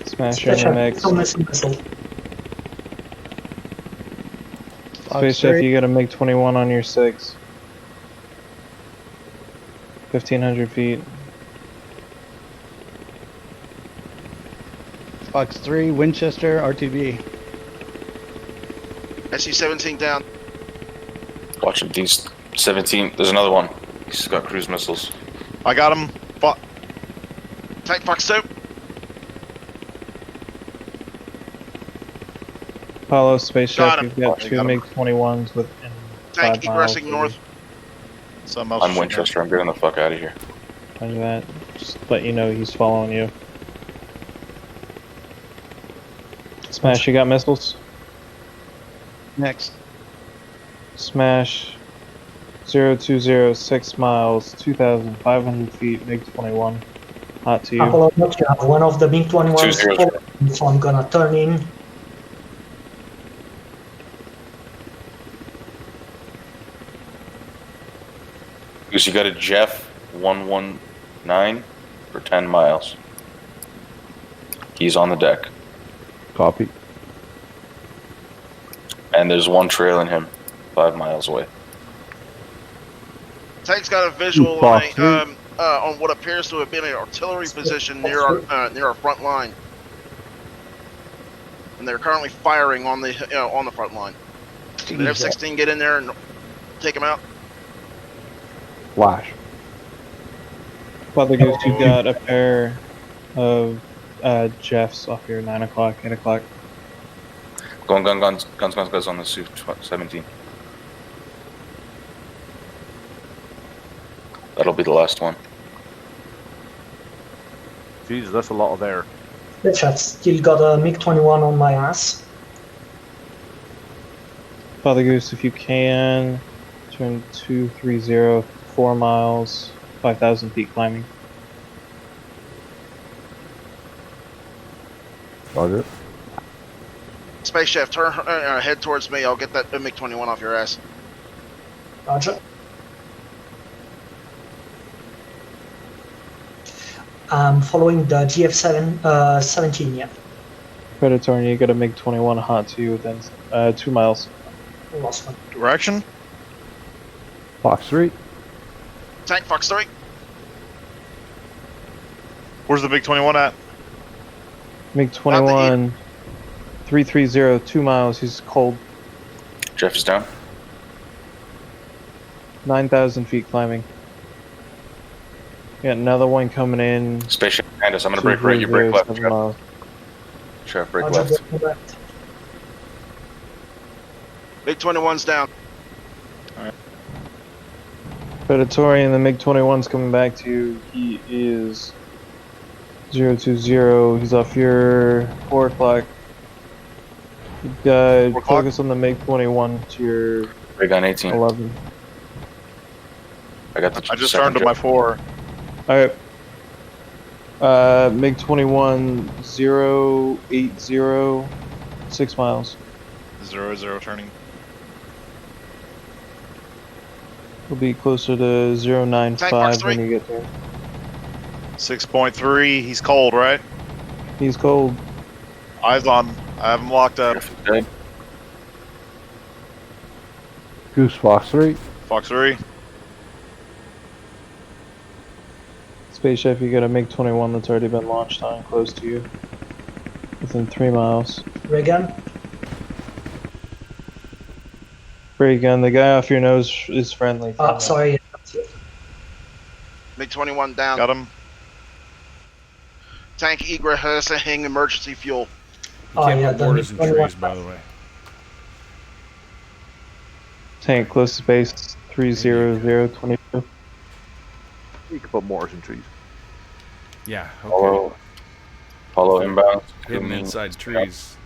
Smasher in the mix. Space Chef, you got a MiG-21 on your 6. 1,500 feet. Fox 3, Winchester, RTB. SC-17 down. Watch him. These 17. There's another one. He's got cruise missiles. I got him. Tank Fox 2. Apollo, Space Got Chef, him. you've got I 2 got him. MiG-21s within Tank 5 miles. egressing north. I'm Winchester. I'm getting the fuck out of here. Roger that. Just let you know he's following you. Smash, you got missiles? Next. Smash 020, 6 miles, 2,500 feet, MiG-21. Hot to you. Apollo, you have one of the MiG-21s, 2-0. so I'm gonna turn in. Goose, you got a Jeff 119 for 10 miles. He's on the deck. Copy. And there's one trailing him 5 miles away. Tank's got a visual Fox on what appears to have been an artillery position near our front line, and they're currently firing on the front line. Did F-16 get in there and take him out? Flash. Father Goose, you've got a pair of Jeffs off your 9 o'clock, 8 o'clock. Guns on the Su-17. That'll be the last one. Jesus, that's a lot of air. Let's have still got a MiG-21 on my ass. Father Goose, if you can, turn 230, 4 miles, 5,000 feet climbing. Roger. Space Chef, turn head towards me. I'll get that MiG-21 off your ass. Roger. I'm following the GF-17, yeah. Predator, you got a MiG-21 hot to you within 2 miles. Lost one. Direction? Fox 3. Tank Fox 3. Where's the MiG-21 at? MiG-21 330, 2 miles. He's cold. Jeff is down. 9,000 feet climbing. Got another one coming in. Spaceship behind us. I'm gonna break right. You break left. Jeff. Jeff, break left. Big 21's down. Predatorian, the MiG-21's coming back to you. He is 020. He's off your 4 o'clock. Focus on the MiG-21 to your Rig on 18. 11. I got the. I just turned to my 4. Alright. MiG-21 080, 6 miles. 0 turning. We'll be closer to 095 when you get there. 6.3. He's cold, right? He's cold. Eyes on. I have him locked up. Dead. Goose Fox 3. Fox 3. Space Chef, you got a MiG-21 that's already been launched on close to you. Within 3 miles. Reagan? Reagan, the guy off your nose is friendly. Sorry. MiG-21 down. Got him. Tank egressing emergency fuel. You can't put borders and trees, by the way. Tank close to base 30022. You can put mortars and trees. Yeah, okay. Follow inbound. Hidden inside trees.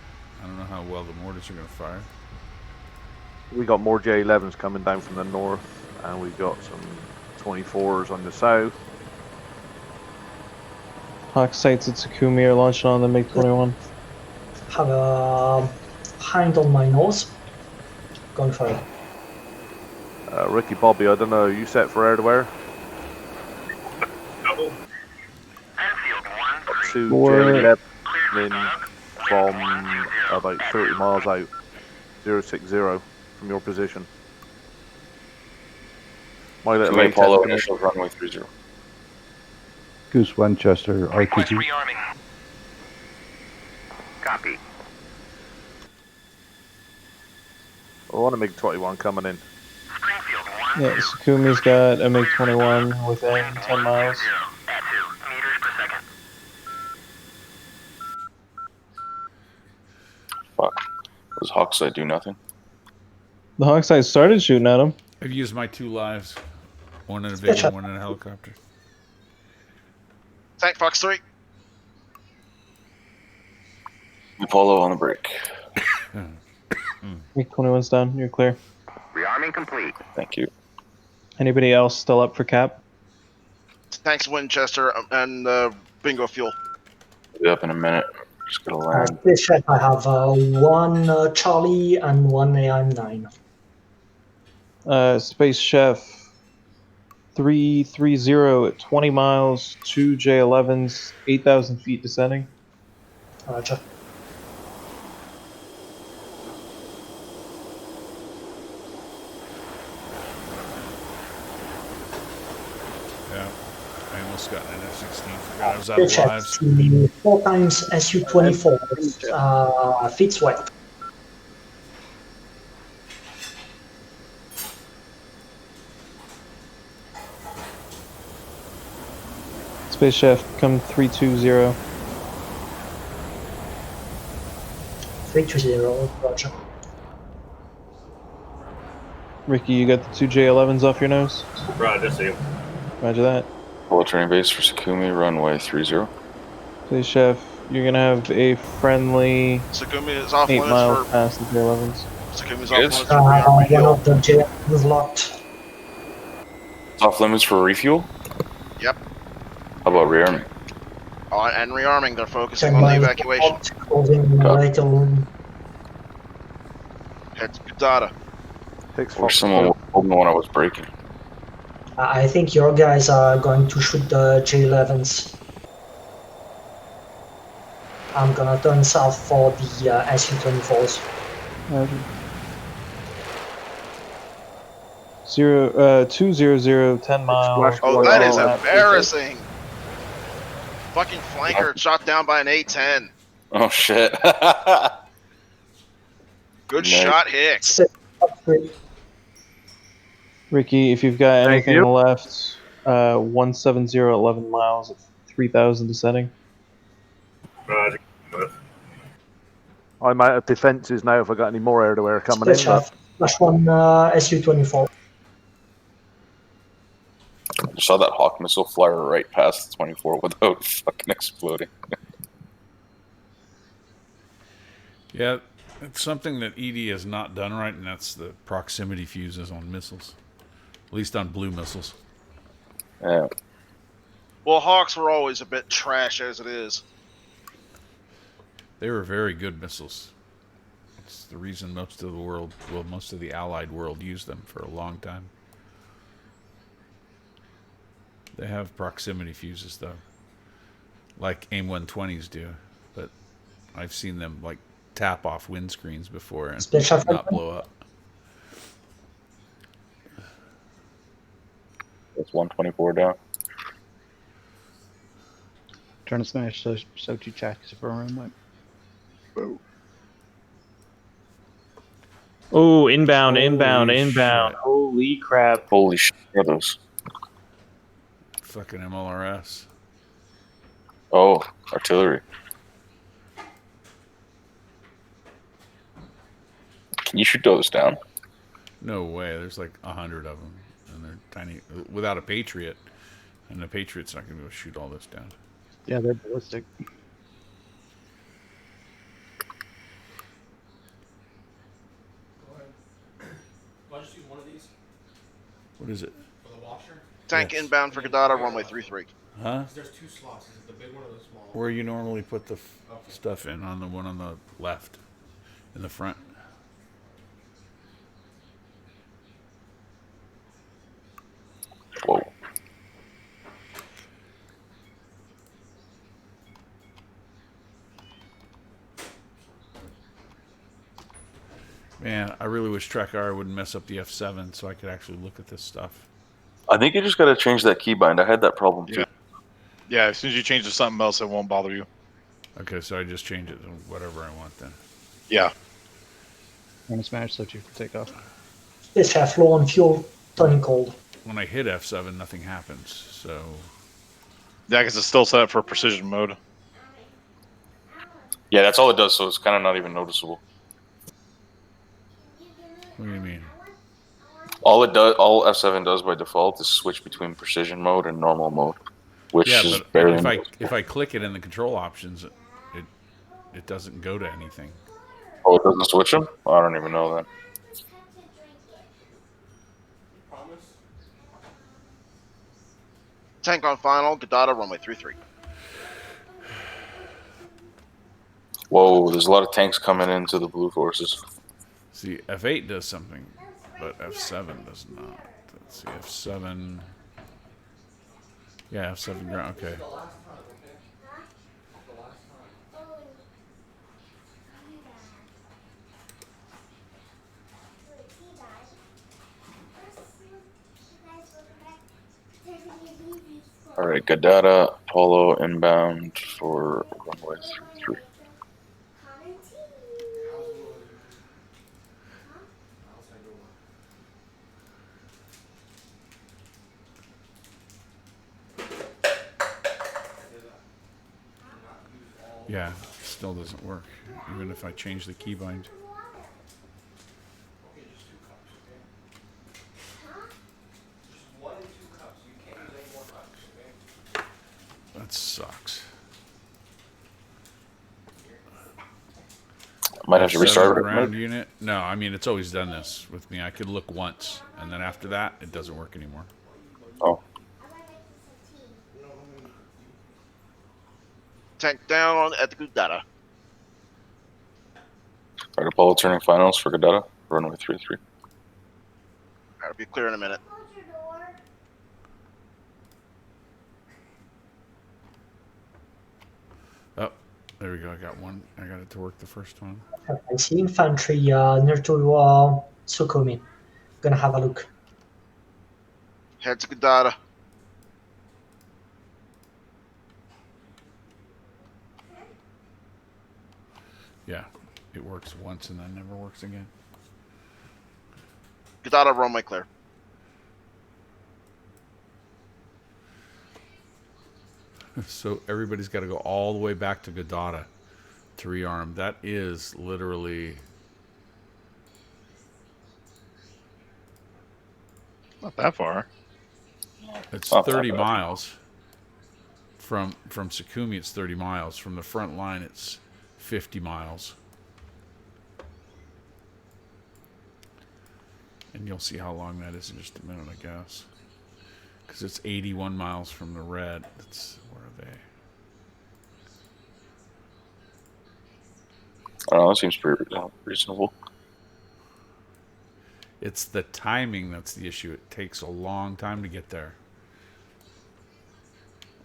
I don't know how well the mortars are going to fire. We got more J11s coming down from the north, and we got some 24s on the south. Hawk sights at Sakumi are launching on the MiG-21. Have a hind on my nose. Going for it. Ricky Bobby, I don't know, you set for air to air? Double. Enfield 1-3. To J11 in from about 30 miles out. 060 from your position. My little Two Apollo initial runway 30. Goose Winchester RPG. Rearming. Copy. I want a MiG-21 coming in. Springfield 1. Yeah, Sakumi's got a MiG-21 within 10 miles. At 2 meters per second. Fuck. Those Hawkseye do nothing. The Hawkseye started shooting at him. I've used my 2 lives. One in a Vision, one in a helicopter. Tank Fox 3. Apollo on the break. MiG-21's down. You're clear. Rearming complete. Thank you. Anybody else still up for cap? Tanks Winchester and bingo fuel. I'll be up in a minute. Just gotta land. This ship, I have one Charlie and one AIM-9. Space Chef 330 at 20 miles, 2 J11s, 8,000 feet descending. Roger. Yeah, I almost got an F-16. Forgot I was out This of lives. ship, 4 times Su-24, fits well. Space Chef, come 320. 320, roger. Ricky, you got the 2 J11s off your nose? Roger, see you. Roger that. Apollo training base for Sakumi, runway 30. Space Chef, you're gonna have a friendly Sakumi is off 8 limits miles for. past the J11s. Sakumi's off limits for One refuel. of the J was locked. It's off limits for refuel? Yep. How about rearming? And rearming, they're focusing on the evacuation. Closing later room. Head to Gudada. Or someone told me when I was breaking. I think your guys are going to shoot the J11s. I'm gonna turn south for the Su-24s. Roger. 200, 10 miles. Oh, that is embarrassing. Fucking flanker shot down by an A-10. Oh shit. Good Nice. shot, Hicks. 6 Fox 3. Ricky, if you've got Thank anything you. left, 170 at 11 miles at 3,000 descending. Roger. I'm out of defences now if I got any more air-to-air coming Space in, but Chef. +1 SU-24. I saw that Hawk missile fly right past the 24 without fucking exploding. Yeah, it's something that ED has not done right, and that's the proximity fuses on missiles. At least on blue missiles. Yeah. Well, Hawks were always a bit trash as it is. They were very good missiles. It's the reason most of the world, well, most of the Allied world used them for a long time. They have proximity fuses, though. Like AIM-120s do. But I've seen them, like, tap off windscreens before and not blow up. It's 124 down. Trying to smash Sochi Chaks for a moment. Oh, inbound, inbound, Holy inbound. shit. Holy crap. Holy shit, what are those? Fucking MLRS. Oh, artillery. Can you shoot those down? No way. There's like 100 of them. And they're tiny. Without a Patriot. And the Patriot's not going to be able to shoot all this down. Yeah, they're ballistic. What is it? Tank Yes. inbound for Gadada, runway 33. Huh? There's 2 slots. Is it the big one or the small one? Where you normally put the stuff in, on the one on the left. In the front. Whoa. Man, I really wish Trackr wouldn't mess up the F7 so I could actually look at this stuff. I think you just gotta change that keybind. I had that problem too. Yeah, as soon as you change to something else, it won't bother you. Okay, so I just change it to whatever I want then. Yeah. Trying to smash Sochi for takeoff. Space Chef, low on fuel, turning cold. When I hit F7, nothing happens, so... Yeah, because it's still set up for precision mode. Yeah, that's all it does, so it's kind of not even noticeable. What do you mean? All F7 does by default is switch between precision mode and normal mode, which Yeah, is but barely. if I click it in the control options, it doesn't go to anything. Oh, it doesn't switch them? I don't even know that. Tank on final, Gadada, runway 33. Whoa, there's a lot of tanks coming into the blue forces. See, F8 does something, but F7 does not. Let's see, F7... Yeah, F7 ground, okay. Alright, Gadada, Apollo inbound for runway 33. Yeah, it still doesn't work, even if I change the keybind. That sucks. Might have to restart it. Ground unit? No, I mean, it's always done this with me. I could look once, and then after that, it doesn't work anymore. Oh. Tank down at the Gadada. Alright, Apollo turning finals for Gadada, runway 33. I'll be clear in a minute. Oh, there we go. I got one. I got it to work the first one. I see infantry near to Sukhumi. Gonna have a look. Head to Gadada. Yeah. it works once and then never works again. Get out of runway clear. So everybody's got to go all the way back to Godota to rearm. That is literally not that far. It's 30 miles from Sukhumi. It's 30 miles from the front line. It's 50 miles, and you'll see how long that is in just a minute, I guess, because it's 81 miles from the red. It's where are they? I don't know. That seems pretty reasonable. It's the timing that's the issue. It takes a long time to get there.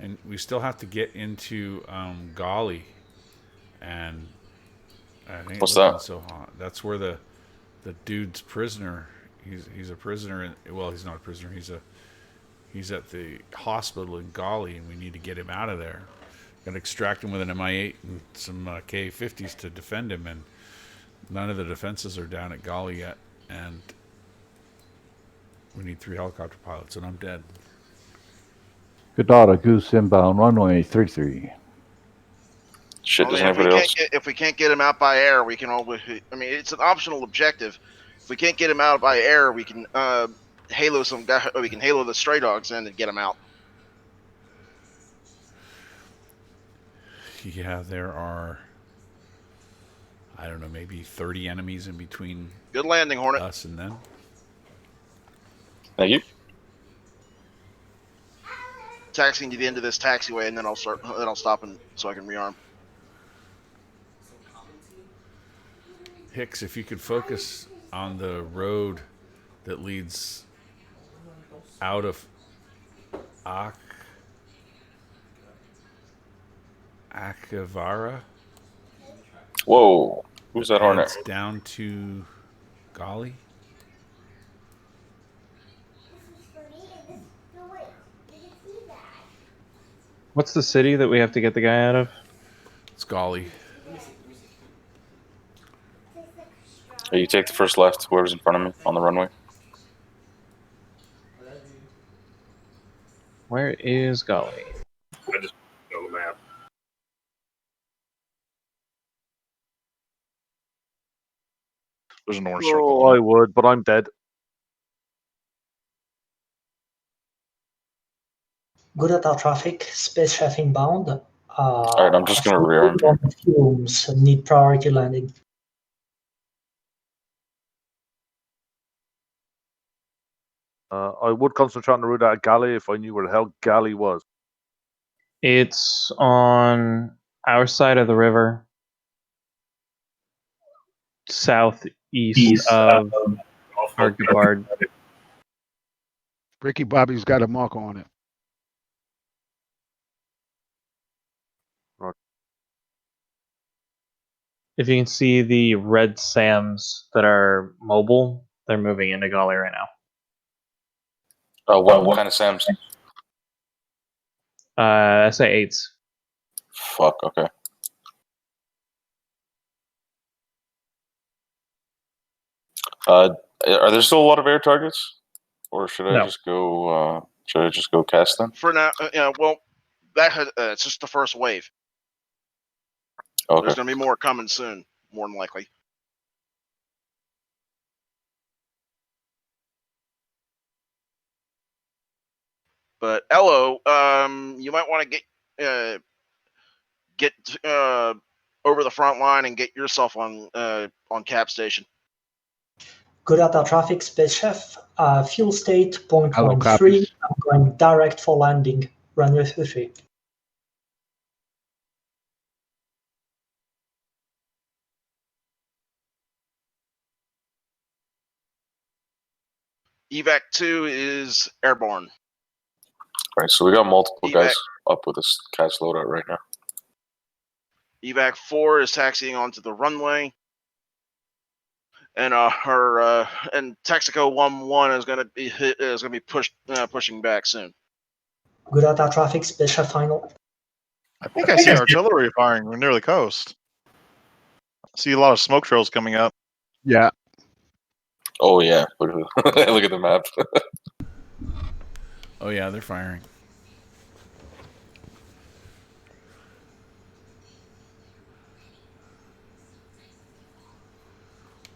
And we still have to get into Gali. And I think what's it's that? so hot. That's where the dude's prisoner. He's a prisoner. Well, he's not a prisoner. He's at the hospital in Gali, and we need to get him out of there. Got to extract him with an MI8 and some K-50s to defend him, and none of the defenses are down at Gali yet. And we need 3 helicopter pilots, and I'm dead. Godota, Goose inbound, runway 33. Shit, does anybody else? If we can't get him out by air, we can always. I mean, it's an optional objective. If we can't get him out by air, we can halo some guy. We can halo the stray dogs in and get him out. Yeah, there are, I don't know, maybe 30 enemies in between. Good landing, Hornet. Us and them. Thank you. Taxiing to the end of this taxiway, and then I'll stop and so I can rearm. Hicks, if you could focus on the road that leads out of Akavara. Whoa, who's that Hornet? It's down to Gali. What's the city that we have to get the guy out of? It's Gali. You take the first left, whoever's in front of me on the runway. Where is Gali? I just on the map. There's an orange Oh, circle. I would, but I'm dead. Godota traffic, space chef inbound. Alright, I'm just gonna rear him. On the fumes, need priority landing. I would concentrate on the route out of Gali if I knew where the hell Gali was. It's on our side of the river, southeast of Archibald. Ricky Bobby's got a marker on it. If you can see the red SAMs that are mobile, they're moving into Gali right now. What kind of SAMs? SA-8s. Fuck, okay. Are there still a lot of air targets? Or should I just go cast them? For now, well, it's just the first wave. Okay. There's going to be more coming soon, more than likely. But Elo, you might want to get over the front line and get yourself on cap station. Godota traffic, space chef. Fuel state 0.13. I'm going direct for landing. Runway 33. Evac 2 is airborne. Right, so we got multiple guys up with this CAS loadout right now. Evac 4 is taxiing onto the runway, and and Texaco 1-1 is going to be pushing back soon. Godota traffic, space chef final. I think I see artillery firing near the coast. See a lot of smoke trails coming up. Yeah. Oh yeah, look at the map. Oh yeah, they're firing.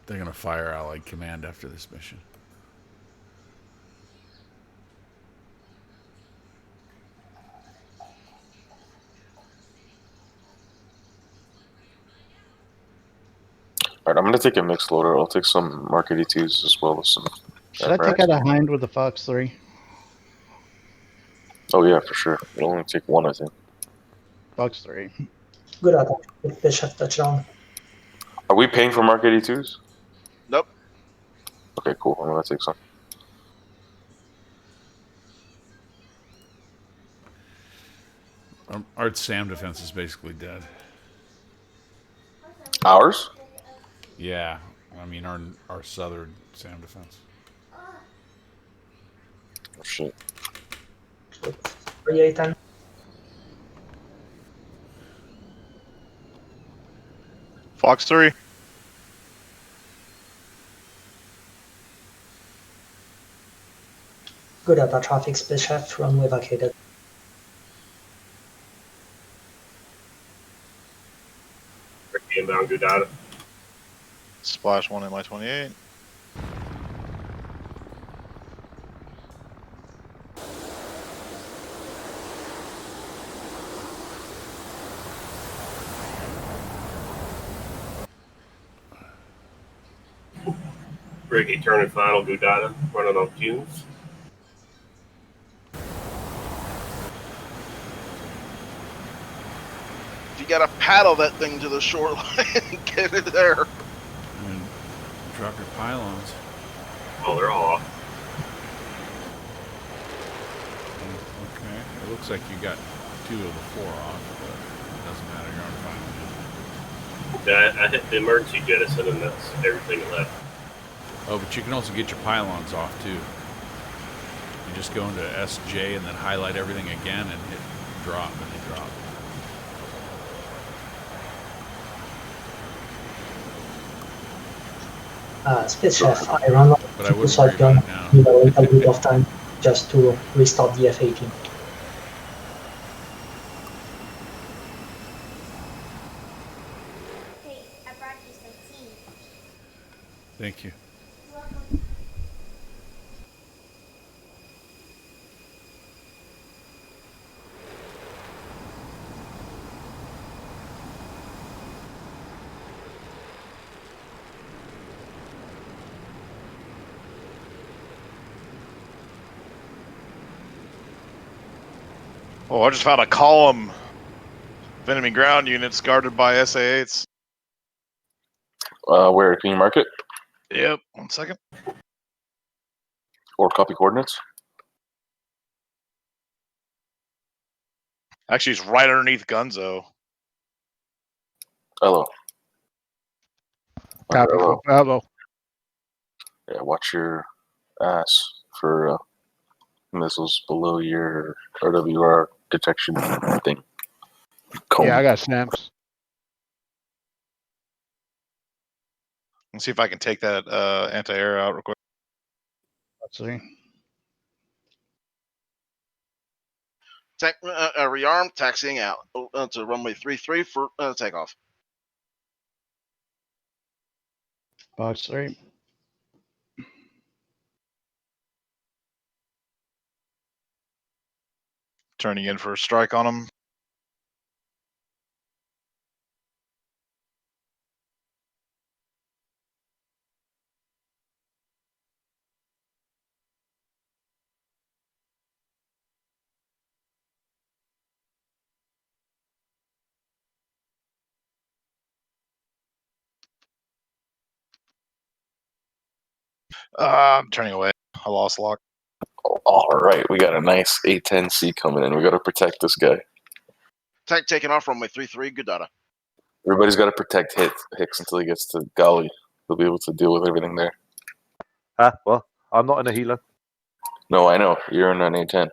They're gonna fire Allied Command after this mission. Alright, I'm gonna take a mixed loader. I'll take some Mark 82s as well as some. Should I take out a Hind with the Fox 3? Oh yeah, for sure. It'll only take one, I think. Fox 3. Good attack. Bishop touchdown. Are we paying for Mark 82s? Nope. Okay, cool. I'm gonna take some. Our SAM defense is basically dead. Ours? Yeah, I mean our southern SAM defense. Oh shit. 3A10. Fox 3. Good attack. Traffic Bishop. Runway vacated. Inbound, good data. Splash 1 MI-28. Ricky, turn and final, good data. Running on fumes. If you gotta paddle that thing to the shoreline, get it there. And drop your pylons. Oh, they're all off. Okay, it looks like you got 2 of the 4 off, but it doesn't matter. You're on final. Yeah, I hit the emergency jettison, and that's everything left. Oh, but you can also get your pylons off too. You just go into SJ and then highlight everything again and hit drop, and they drop. Space Chef, I run out But I to wouldn't worry shotgun. about it now. Need a little bit of time just to restart the F-18. Hey, I brought you some tea. Thank you. You're welcome. Oh, I just found a column of enemy ground units guarded by SA-8s. Where? Can you mark it? Yep. 1 second. Or copy coordinates? Actually, it's right underneath Gunzo. Hello. Copy. Hello. Bravo. Yeah, watch your ass for missiles below your RWR detection thing. Cone. Yeah, I got snaps. Let's see if I can take that anti-air out real quick. Let's see. Rearm, taxiing out to runway 33 for takeoff. Fox 3. Turning in for a strike on them. I'm turning away. I lost lock. All right, we got a nice A10C coming in. We got to protect this guy. Tank taking off runway 33, good data. Everybody's got to protect Hicks until he gets to Golly. He'll be able to deal with everything there. Well, I'm not in a healer. No, I know. You're in an A10.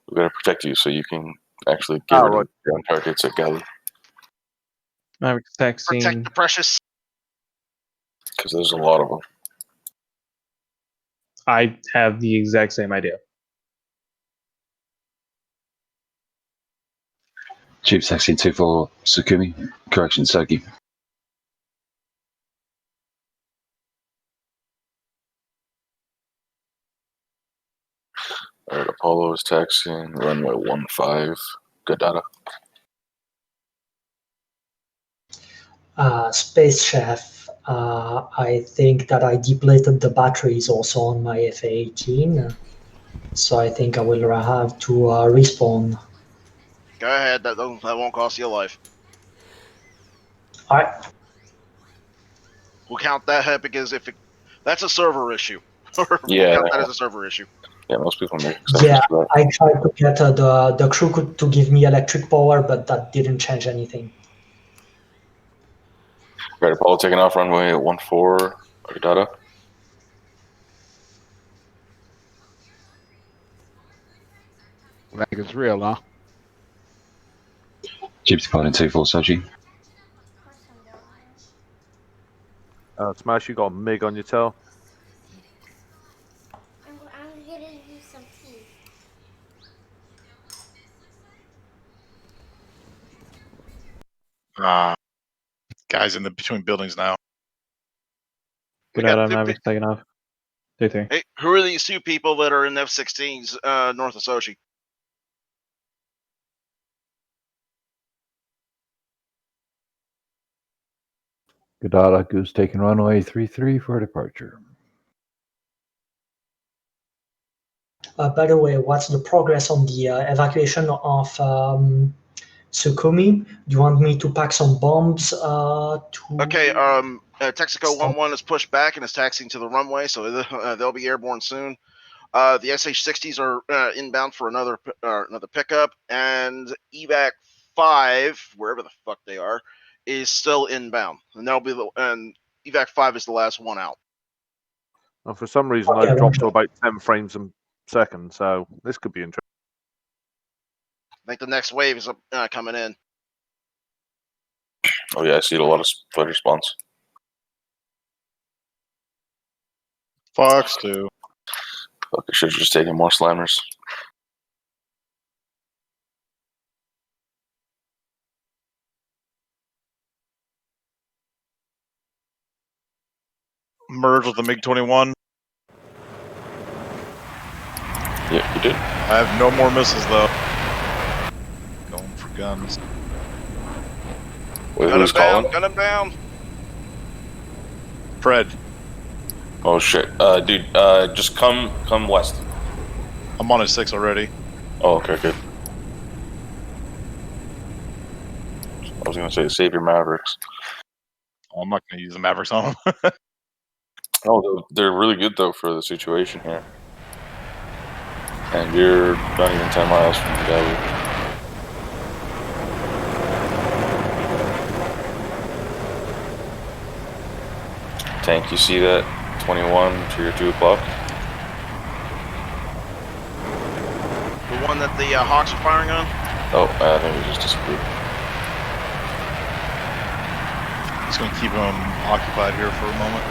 We've got to protect you so you can actually get rid of ground targets at Golly. Maverick's taxiing. Protect the precious. Because there's a lot of them. I have the exact same idea. Jeep taxi 24 Sukumi. Correction, Soki. Alright, Apollo is taxiing runway 15. Good data. Space Chef, I think that I depleted the batteries also on my FA-18, so I think I will have to respawn. Go ahead. That won't cost you a life. All right. We'll count that hit because that's a server issue. Yeah. We'll count that as a server issue. Yeah, most people make Yeah, exceptions for that. I tried to get the crew to give me electric power, but that didn't change anything. Right, Apollo taking off runway 14. Good data. Like it's real, huh? Jeep's pilot 24 Sochi. Smash, you got a MiG on your tail. I'm gonna do some tea. Guys in the between buildings now. Good out on Maverick's taking off. 3-3. Hey, who are these two people that are in F-16s north of Sochi? Godada Goose taking runway 33 for departure. By the way, what's the progress on the evacuation of Sukumi? Do you want me to pack some bombs Okay, Texaco 11 is pushed back and is taxiing to the runway, so they'll be airborne soon. The SH-60s are inbound for another pickup, and Evac 5, wherever the fuck they are, is still inbound, and Evac 5 is the last one out. And for some reason, Okay, I've dropped to about 10 frames a second, so this could be interesting. I think the next wave is coming in. Oh yeah, I see a lot of fighter spawns. Fox 2. Fuck, I should have just taken more slammers. Merge with the MiG-21. Yeah, you did. I have no more missiles though. Going for guns. Wait, Gun who's him down, calling? gun him down. Fred. Oh shit, dude, just come west. I'm on a 6 already. Oh, okay, good. I was gonna say save your Mavericks. Oh, I'm not gonna use the Mavericks on them. Oh, they're really good though for the situation here. And you're not even 10 miles from the guy. Tank, you see that? 21 to your 2 o'clock. The one that the Hawks are firing on? Oh, I think we just disappeared. Just gonna keep them occupied here for a moment.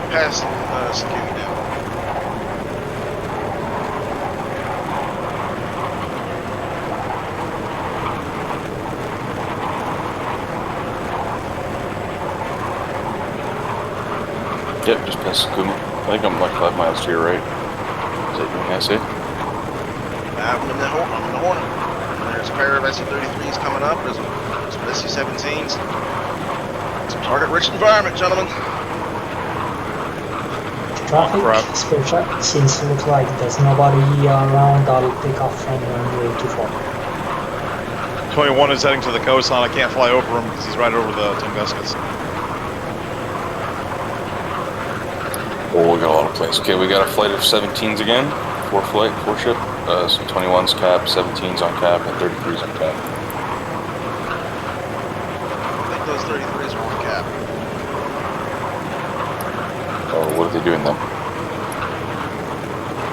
Past security now. Yep, just past Sukumi. I think I'm like 5 miles to your right. Is that you can see? I'm in the Hornet. And there's a pair of SC-33s coming up. There's some SC-17s. Target-rich environment, gentlemen. Traffic, spare check. Since it looks like there's nobody around, I'll take off from runway 24. 21 is heading to the coastline. I can't fly over him because he's right over the Tunguskis. Oh, we got a lot of planes. Okay, we got a flight of 17s again. 4 ship. So 21's cap, 17's on cap, and 33's on cap. I think those 33s are on cap. Oh, what are they doing then?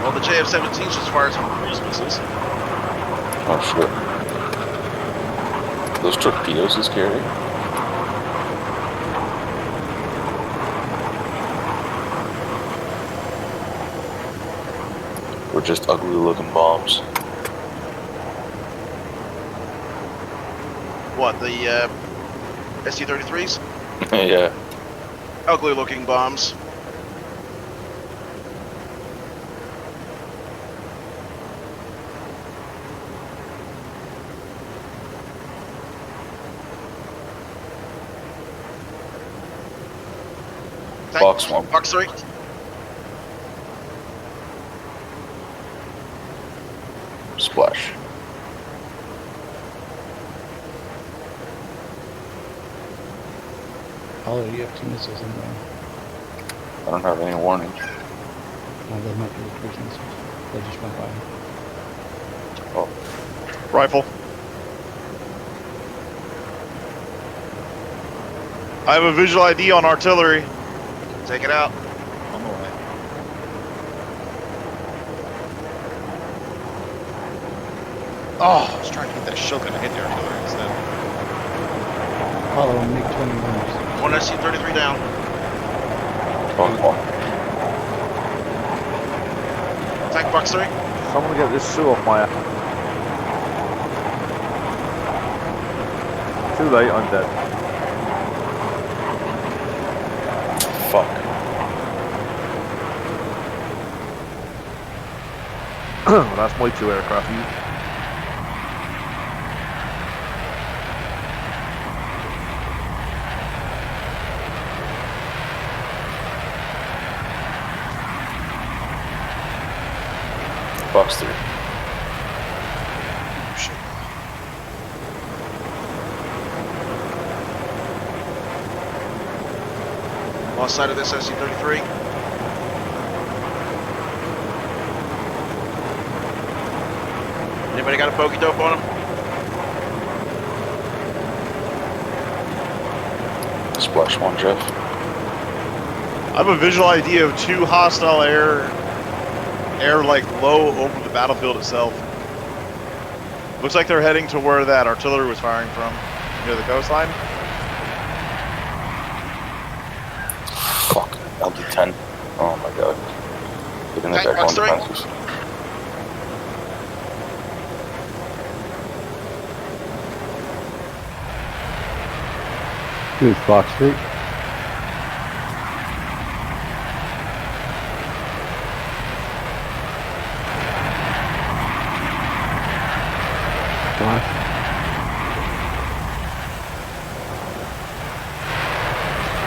Well, the JF-17s just fired some cruise missiles. Oh, shit. Those torpedoes he's carrying? Or just ugly looking bombs? What, the ST-33s? Yeah. Ugly looking bombs. Box 1. Box 3. Splash. Oh, you have 2 missiles in there. I don't have any warning. No, they might be the cruise missiles. They just went by. Oh. Rifle. I have a visual ID on artillery. Take it out. On the way. Oh, I was trying to get that Shogun to hit the artillery instead. Follow MiG-21s. One ST-33 down. Attack box 3. Someone get this Sue off my ass. Too late, I'm dead. Fuck. That's my 2 aircraft. Box 3. Shit. Lost sight of this ST-33. Anybody got a pokey dope on him? Splash 1, Jeff. I have a visual ID of 2 hostile air like low over the battlefield itself. Looks like they're heading to where that artillery was firing from, near the coastline. Fuck. LD-10. Oh my god. Getting the back on defenses. Goose Box 3.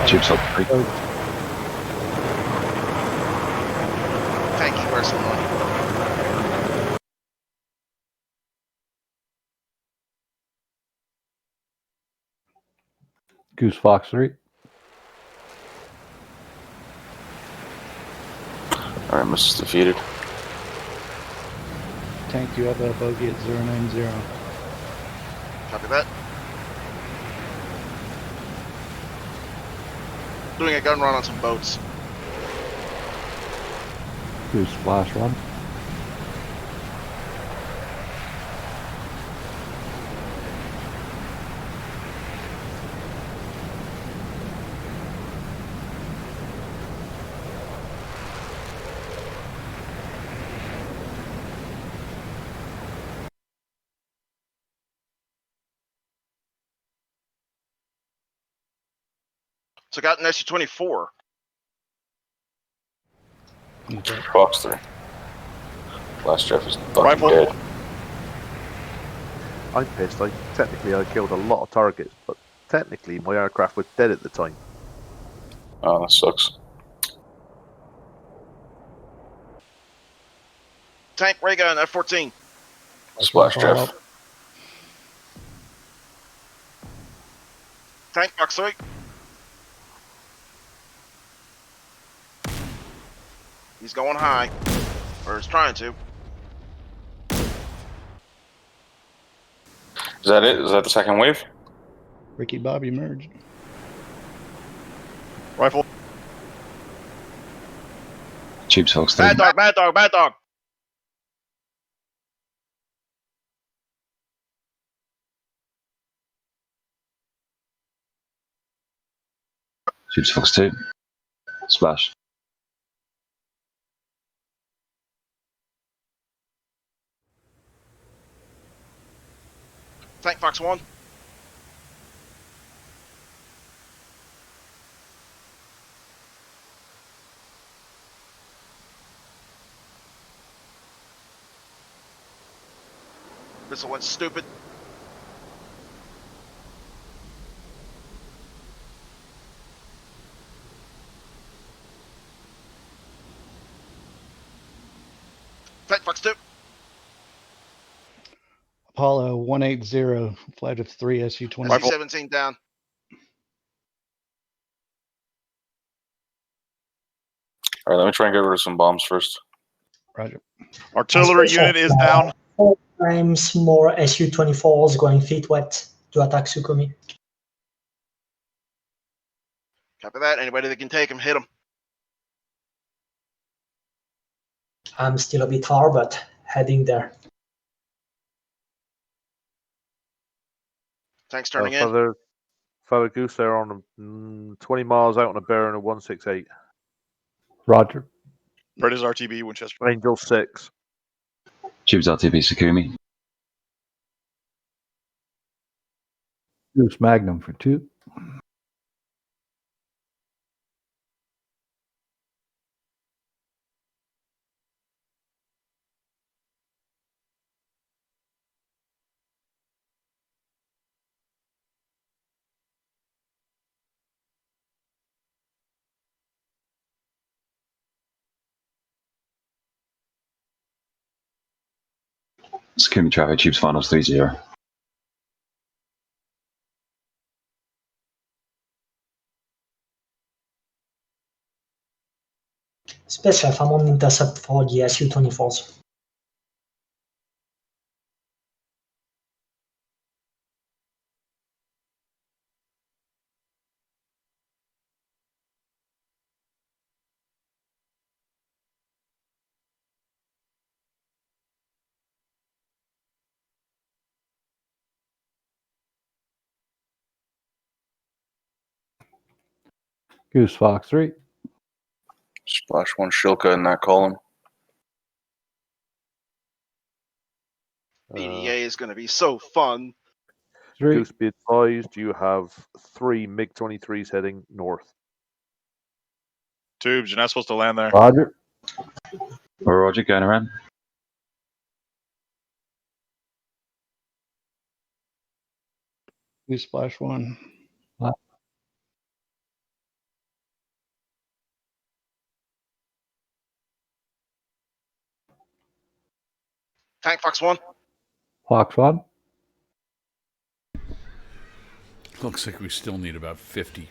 Chips up 3. Thank you personally. Goose Fox 3. Alright, missiles defeated. Tank, you have a bogey at 090. Copy that. Doing a gun run on some boats. Goose Splash 1. So I got an SU-24. Box 3. Last Jeff is fucking Rifle. dead. I'm pissed. Technically I killed a lot of targets, but technically my aircraft was dead at the time. Oh, that sucks. Tank, ray gun, F-14. Splash, Jeff. Tank, Fox 3. He's going high. Or he's trying to. Is that it? Is that the second wave? Ricky Bobby merged. Rifle. Tubes, folks. Bad dog, bad dog, bad dog. Tubes, Fox 2. Splash. Tank, Fox 1. Missile went stupid. Tank, Fox 2. Apollo 180, flight of 3 Su-20. SU-17 down. All right, let me try and get rid of some bombs first. Roger. Artillery unit is down. 4 times more Su-24s going feet wet to attack Sukhumi. Copy that. Anybody that can take him, hit him. I'm still a bit far, but heading there. Tanks turning in. Father Goose there on 20 miles out on a bear in a 168. Roger. British RTB, Winchester. Angel 6. Tubes, RTB, Sakumi. Goose Magnum for 2. Sakumi traffic, Tubes finals 30. Space Chef, I'm on intercept for the Su-24s. Goose Fox 3. Splash 1 Shilka in that column. BDA is going to be so fun. Goose, be advised, you have 3 MiG-23s heading north. Tubes, you're not supposed to land there. Roger. Roger, going around. Goose Splash 1. Tank, Fox 1. Fox 1. Looks like we still need about 50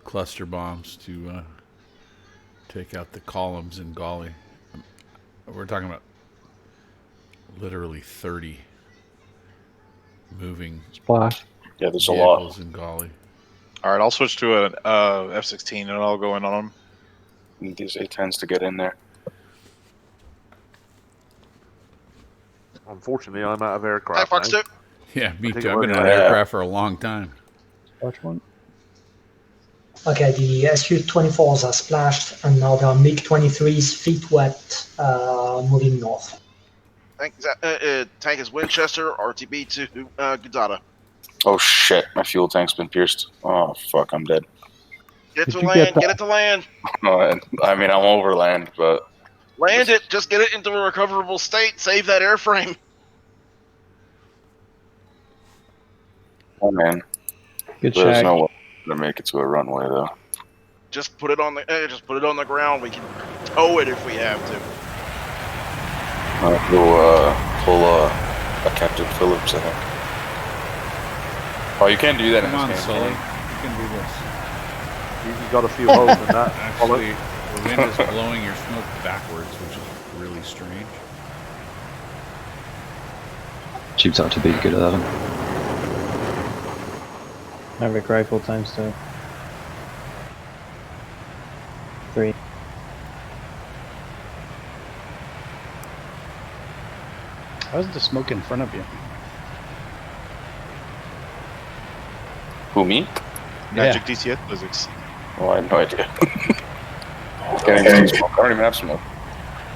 cluster bombs to take out the columns in Gali. We're talking about literally 30 moving Splash. Yeah, there's a lot in Gali. All right, I'll switch to an F-16 and I'll go in on them. Need these A-10s to get in there. Unfortunately, I'm out of aircraft. Fox 2. Yeah, me too. I've been on aircraft for a long time. Splash 1. Okay, the Su-24s are splashed, and now there are MiG-23s feet wet moving north. Tank is Winchester, RTB to Gudada. Oh shit, my fuel tank's been pierced. Oh fuck, I'm dead. Get to land, get it to land. I mean, I'm over land, but... Land it, just get it into a recoverable state, save that airframe. Oh, man. Good There's check. no way to make it to a runway though. Just put it on the ground. We can tow it if we have to. We'll pull a Captain Phillips, I think. Oh, you can't do that Come in on, this game. Sully. can You can do this. You got a few holes in that. Actually, the wind is blowing your smoke backwards, which is really strange. Tubes ought to be good at that. Maverick rifle times 2. 3. How's the smoke in front of you? Who, me? Magic DCS physics. Oh, I have no idea. Can't even see smoke. I don't even have smoke.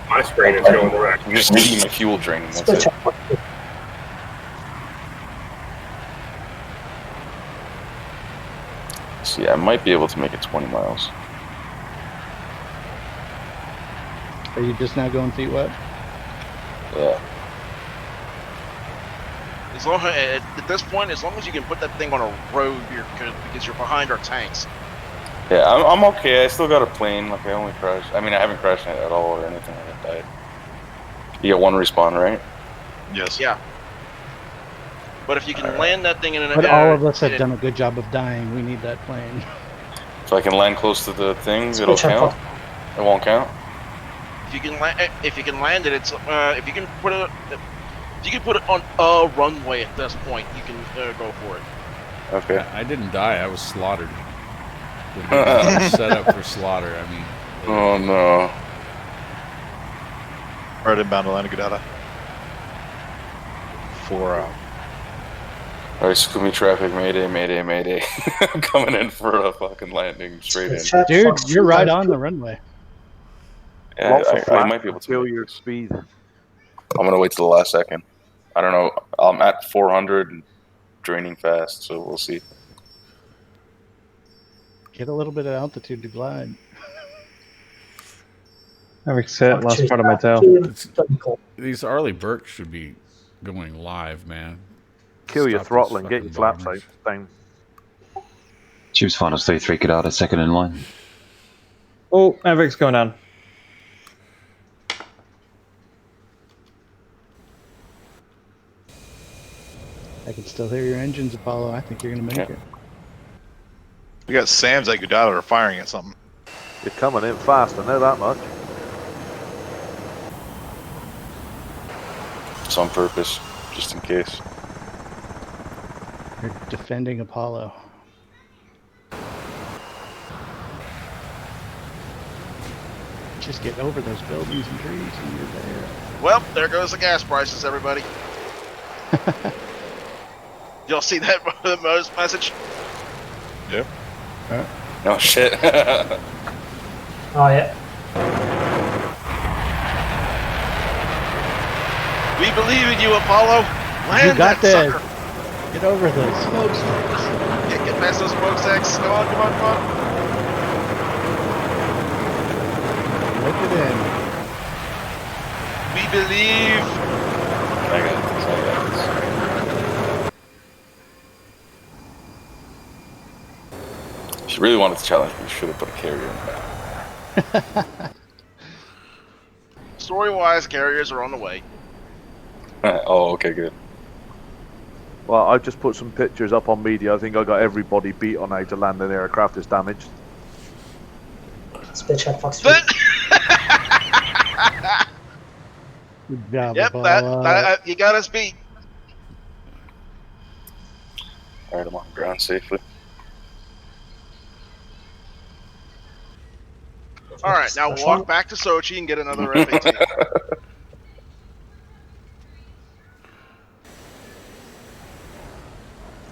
My screen is going direct. I'm just needing my fuel draining, that's it. So yeah, I might be able to make it 20 miles. Are you just now going feet wet? Yeah. As long at this point, as long as you can put that thing on a road, you're good because you're behind our tanks. Yeah, I'm okay. I still got a plane. Like I only crashed. I mean, I haven't crashed it at all or anything. I haven't died. You get 1 respawn, right? Yes. Yeah. But if you can land that thing in an But all of us have done a good job of dying. We need that plane. So I can land close to the things, it'll count. It won't count. If you can land it, it's if you can put it on a runway at this point, you can go for it. Okay. I didn't die. I was slaughtered. Set up for slaughter. I mean. Oh no. Right inbound to Gudata. For Alright, Scooby traffic, mayday, mayday, mayday. I'm coming in for a fucking landing straight in. Dude, you're right on the runway. Yeah, Lots of I flat might be able to kill your speed. I'm gonna wait till the last second. I don't know. I'm at 400 and draining fast, so we'll see. Get a little bit of altitude to glide. Maverick set, lost part of my tail. These Arleigh Burke should be going live, man. Kill your Stop throttle these and get your fucking flaps bombers. down. Tubes finals 33 Kadada, second in line. Oh, Maverick's going down. I can still hear your engines, Apollo. I think you're going to make it. we got Sam's at Gudata are firing at something. You're coming in fast, I know that much. It's on purpose, just in case. You're defending Apollo. Just get over those buildings and trees and you're there. Well, there goes the gas prices, everybody. Y'all see that message? Yeah. No shit. Oh yeah. We believe in you, Apollo. Land You got that this. sucker. Get over those smokestacks. Get past those smokestacks. Come on, come on, come on. Look it in. We believe. I got this, I got this. If you really wanted to challenge me, you should have put a carrier in the back. Story-wise, carriers are on the way. Oh, okay, good. Well, I've just put some pictures up on media. I think I got everybody beat on how to land an aircraft that's damaged. Spit check Fox. Good job, Yep, Apollo. that you got us beat. Alright, I'm on ground safely. All right, now walk back to Sochi and get another FAT.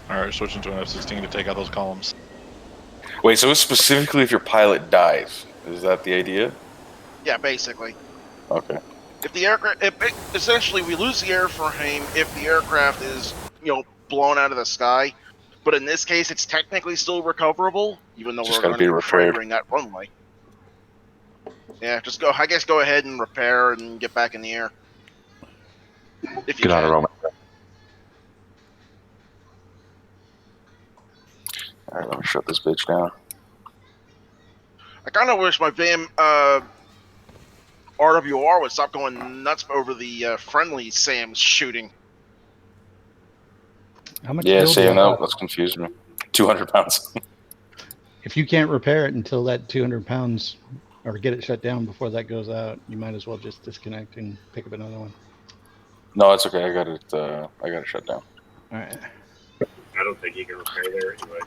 Alright, switching to an F-16 to take out those columns. Wait, so it's specifically if your pilot dies? Is that the idea? Yeah, basically. Okay. If the aircraft, essentially, we lose the airframe if the aircraft is, blown out of the sky. But in this case, it's technically still recoverable, even though Just we're gotta be going to be repaired. triggering that runway. Yeah, just go. I guess go ahead and repair and get back in the air. If you Get out of can. Roman. Alright, let me shut this bitch down. I kind of wish my damn RWR would stop going nuts over the friendly Sam's shooting. How much Yeah, fuel do you same. have? That's confused me. 200 pounds. If you can't repair it until that 200 pounds, or get it shut down before that goes out, you might as well just disconnect and pick up another one. No, it's okay. I got it shut down. All right. I don't think you can repair there anyway.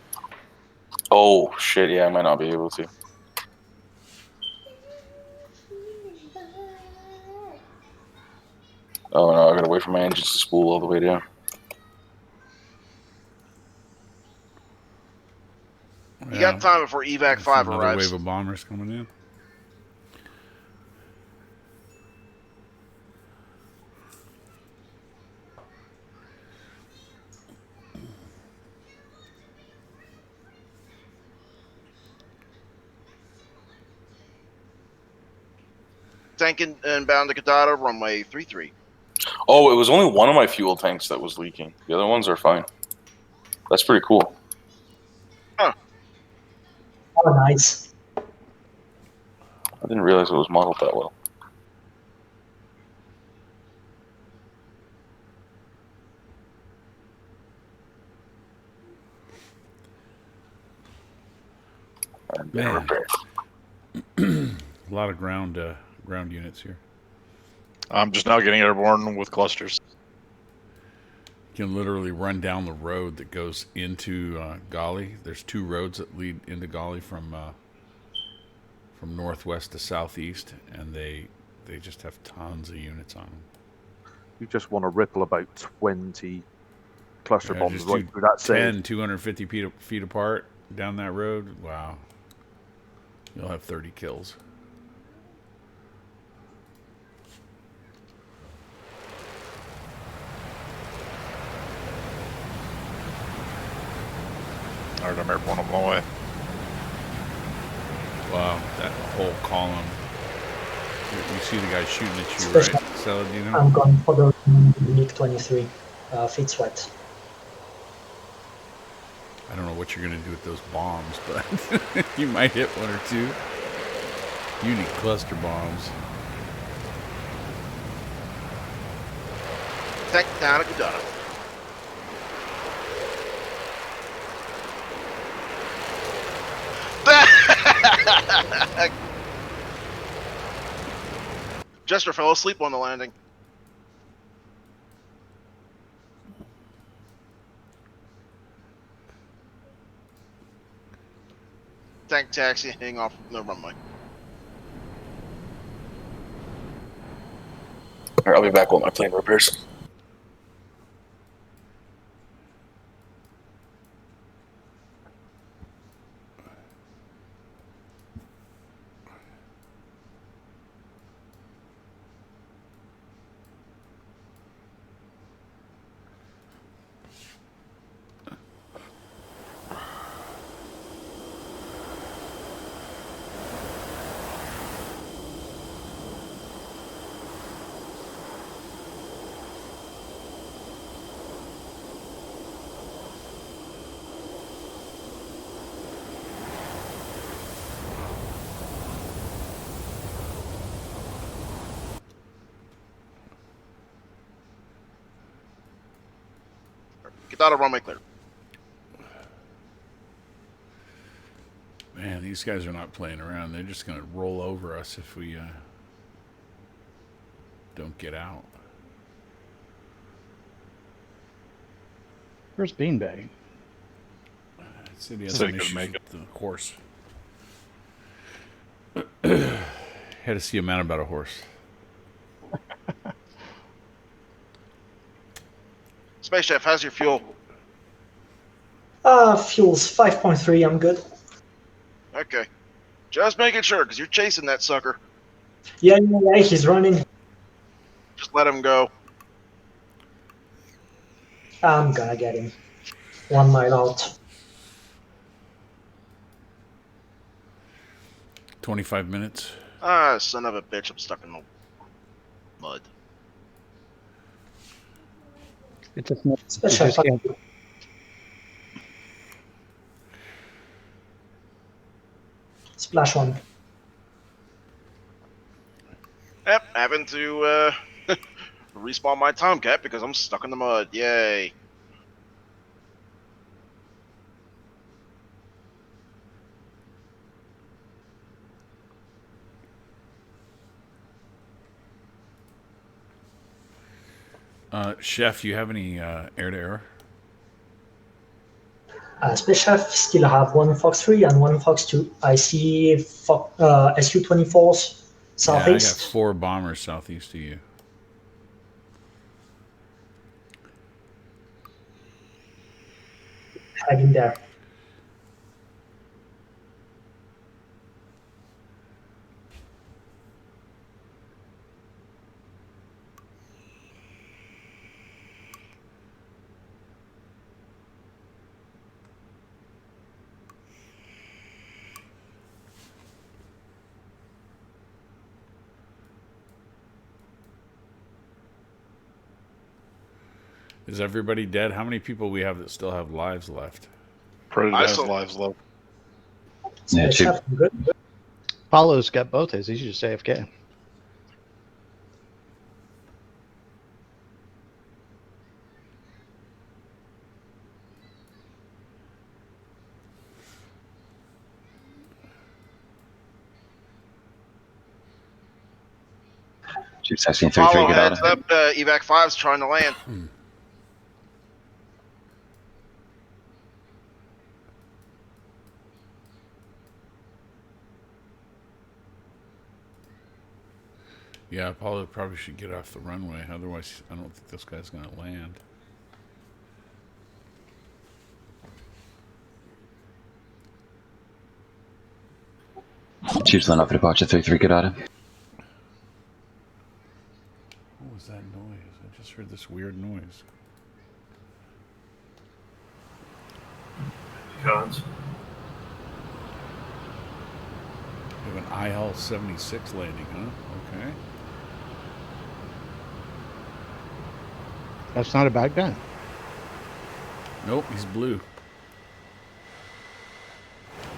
Oh shit! Yeah, I might not be able to. Oh no, I gotta wait for my engines to spool all the way down. You got time before evac 5 Another arrives. wave of bombers coming in. Tank inbound to Kadada, runway 33. Oh, it was only one of my fuel tanks that was leaking. The other ones are fine. That's pretty cool. Huh. Oh, nice. I didn't realize it was modeled that well. Man. A lot of ground units here. I'm just now getting airborne with clusters. You can literally run down the road that goes into Gali. There's 2 roads that lead into Gali from northwest to southeast, and they just have tons of units on them. You just want to ripple about 20 cluster bombs just right do through that 10, save. 250 feet apart down that road. Wow. You'll have 30 kills. Alright, I'm airborne on my way. Wow, that whole column. You see the guy shooting at you, right? Saladino? I'm going for the MiG-23. Feet sweat. I don't know what you're going to do with those bombs, but you might hit 1 or 2. You need cluster bombs. Tank down to Kadada. Jester fell asleep on the landing. Tank taxiing off the runway. Alright, I'll be back with my plane repairs. Kadada, runway clear. Man, these guys are not playing around. They're just going to roll over us if we don't get out. Where's Beanbag? Said he has So an he couldn't issue make with the horse. Had to see a man about a horse. Space Chef, how's your fuel? Fuel's 5.3, I'm good. Okay. Just making sure, because you're chasing that sucker. Yeah, he's running. Just let him go. I'm gonna get him. 1 mile out. 25 minutes. Ah, son of a bitch, I'm stuck in the mud. It's just not. Special Splash 1. Yep, having to respawn my Tomcat because I'm stuck in the mud. Yay. Chef, you have any air-to-air? Space Chef still have one Fox 3 and one Fox 2. I see SU-24s southeast. Yeah, I got 4 bombers southeast of you. Heading there. Is everybody dead? How many people we have that still have lives left? Predator has lives left. Yeah, Chief. Apollo's got both his. He's just AFK. Chief's I seen 3-3 Follow get heads out. up, evac 5's trying to land. Yeah, Apollo probably should get off the runway. Otherwise, I don't think this guy's going to land. Chief's line up for departure 3-3 get out. What was that noise? I just heard this weird noise. Cons. We have an IL-76 landing, huh? Okay. That's not a bad guy. Nope, he's blue.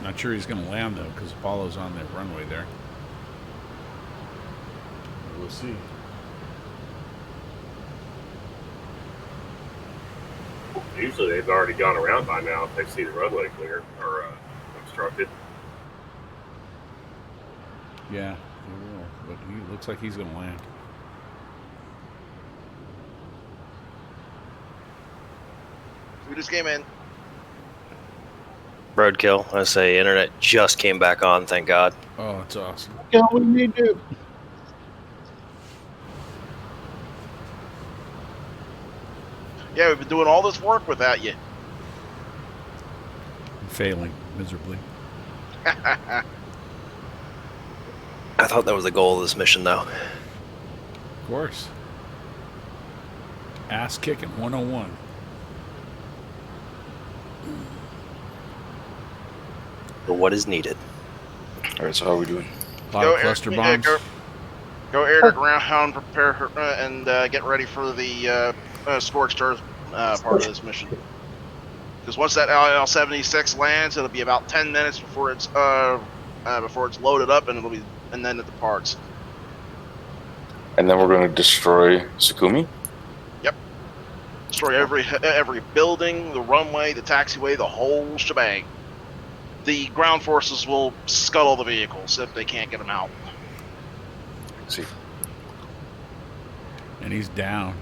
Not sure he's going to land, though, because Apollo's on the runway there. We'll see. Usually they've already gone around by now if they see the runway clear or obstructed. Yeah, he will. But he looks like he's going to land. We just came in. Roadkill. I say internet just came back on, thank God. Oh, that's awesome. Yeah, what do you do? Yeah, we've been doing all this work without you. Failing miserably. I thought that was the goal of this mission, though. Of course. Ass kicking 101. For what is needed. Alright, so how are we doing? Cluster bombs. Go air to ground, prepare and get ready for the scorched earth part of this mission. Because once that IL-76 lands, it'll be about 10 minutes before it's loaded up, and then it departs. And then we're going to destroy Sukumi? Yep. Destroy every building, the runway, the taxiway, the whole shebang. The ground forces will scuttle the vehicles if they can't get them out. See. And he's down.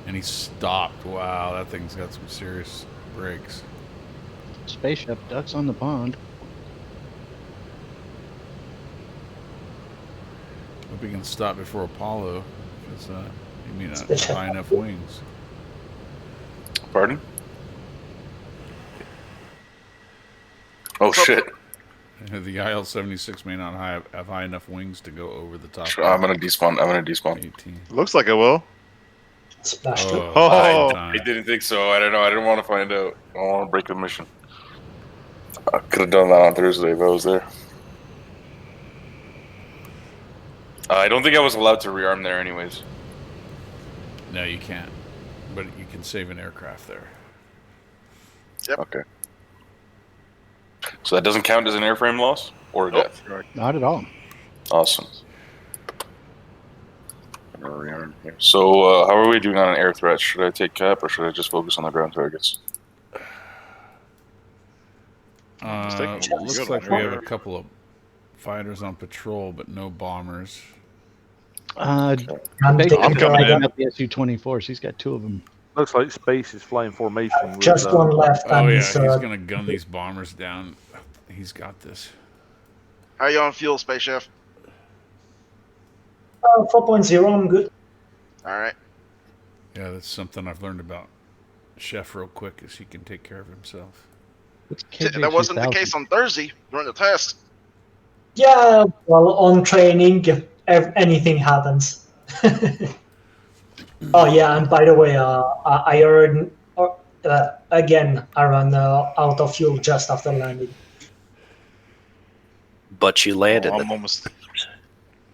And he's stopped. Wow, that thing's got some serious brakes. Spaceship ducks on the pond. Hope he can stop before Apollo. Because he may not have high enough wings. Pardon? Oh, shit. The IL-76 may not have high enough wings to go over the top. I'm going to despawn. 18. Looks like it will. I didn't think so. I don't know. I didn't want to find out. I don't want to break the mission. I could have done that on Thursday if I was there. I don't think I was allowed to rearm there anyways. No, you can't. But you can save an aircraft there. Yep. Okay. So that doesn't count as an airframe loss? or death? Not at all. Awesome. So, how are we doing on an air threat? Should I take cap or should I just focus on the ground targets? Looks like we have a couple of fighters on patrol, but no bombers. I'm coming in. Up the Su-24s. He's got 2 of them. Looks like Space is flying formation. Just one left. Oh and yeah, he's, he's gonna gun these bombers down. He's got this. How are you on fuel, Space Chef? 4.0, I'm good. All right. Yeah, that's something I've learned about Chef real quick, is he can take care of himself. That wasn't the case on Thursday during the test. Yeah, well, on training, anything happens. Oh yeah, and by the way, I heard again I ran out of fuel just after landing. But you landed. I'm almost.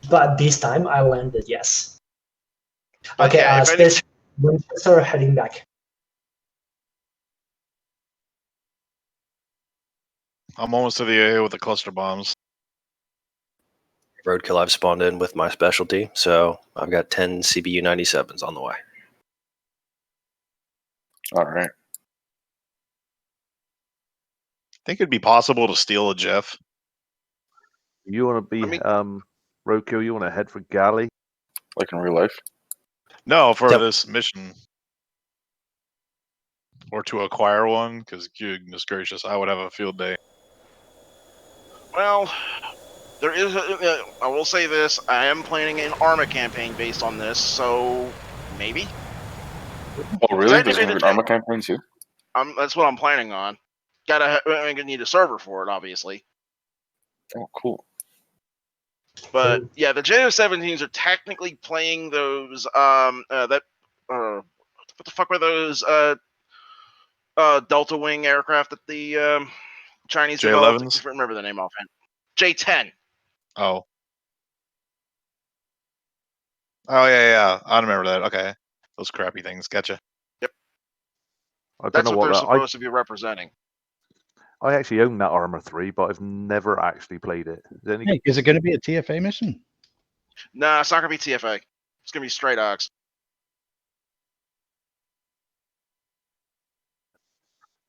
But this time I landed, yes. But Okay, yeah, Space Winchester heading back. I'm almost to the AA with the cluster bombs. Roadkill, I've spawned in with my specialty, so I've got 10 CBU 97s on the way. All right. Think it'd be possible to steal a Jeff? You want to be Roadkill? You want to head for Galley? Like in real life? No, for this mission. Or to acquire one, because goodness gracious, I would have a field day. Well, there is. I will say this: I am planning an Arma campaign based on this, so maybe. Oh, really? There's an Arma campaign too? That's what I'm planning on. I'm gonna need a server for it, obviously. Oh, cool. But yeah, the JO-17s are technically playing those. What the fuck were those? Delta Wing aircraft that the Chinese developed. I can't remember the name offhand. J-10. Oh. Oh yeah. I remember that. Okay, those crappy things. Gotcha. Yep. I don't That's know what they're that, supposed to be representing. I actually own that Armor 3, but I've never actually played it. Hey, is it going to be a TFA mission? Nah, it's not gonna be TFA. It's gonna be straight Ox.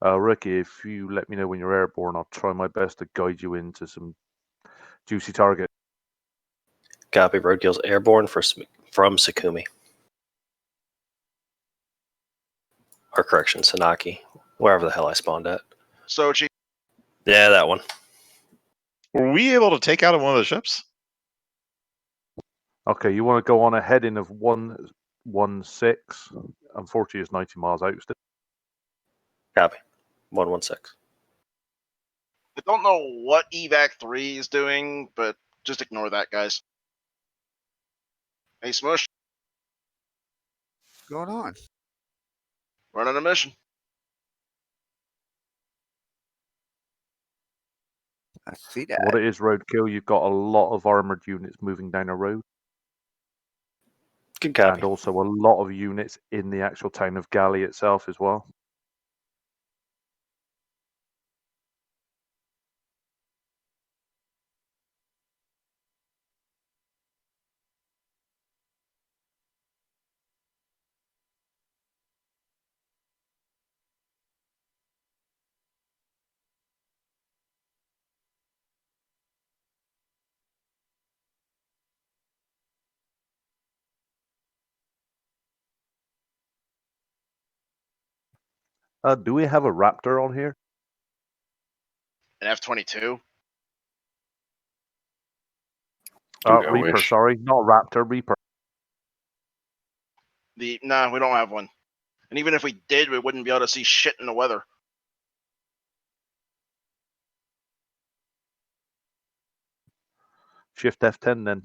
Ricky, if you let me know when you're airborne, I'll try my best to guide you into some juicy target. Copy. Roadkill's airborne from Sakumi. Or correction, Sanaki. Wherever the hell I spawned at. Sochi. Yeah, that one. Were we able to take out one of the ships? Okay, you want to go on a heading of 116. Unfortunately, it's 90 miles out still. Copy. 116. I don't know what Evac 3 is doing, but just ignore that, guys. Hey, Smush. What's going on? Running a mission. I see that. What it is, Roadkill, you've got a lot of armored units moving down a road. Good copy. And also a lot of units in the actual town of Galley itself as well. Do we have a Raptor on here? An F-22. Reaper, sorry. Not Raptor, Reaper. Nah, we don't have one. And even if we did, we wouldn't be able to see shit in the weather. Shift F10 then.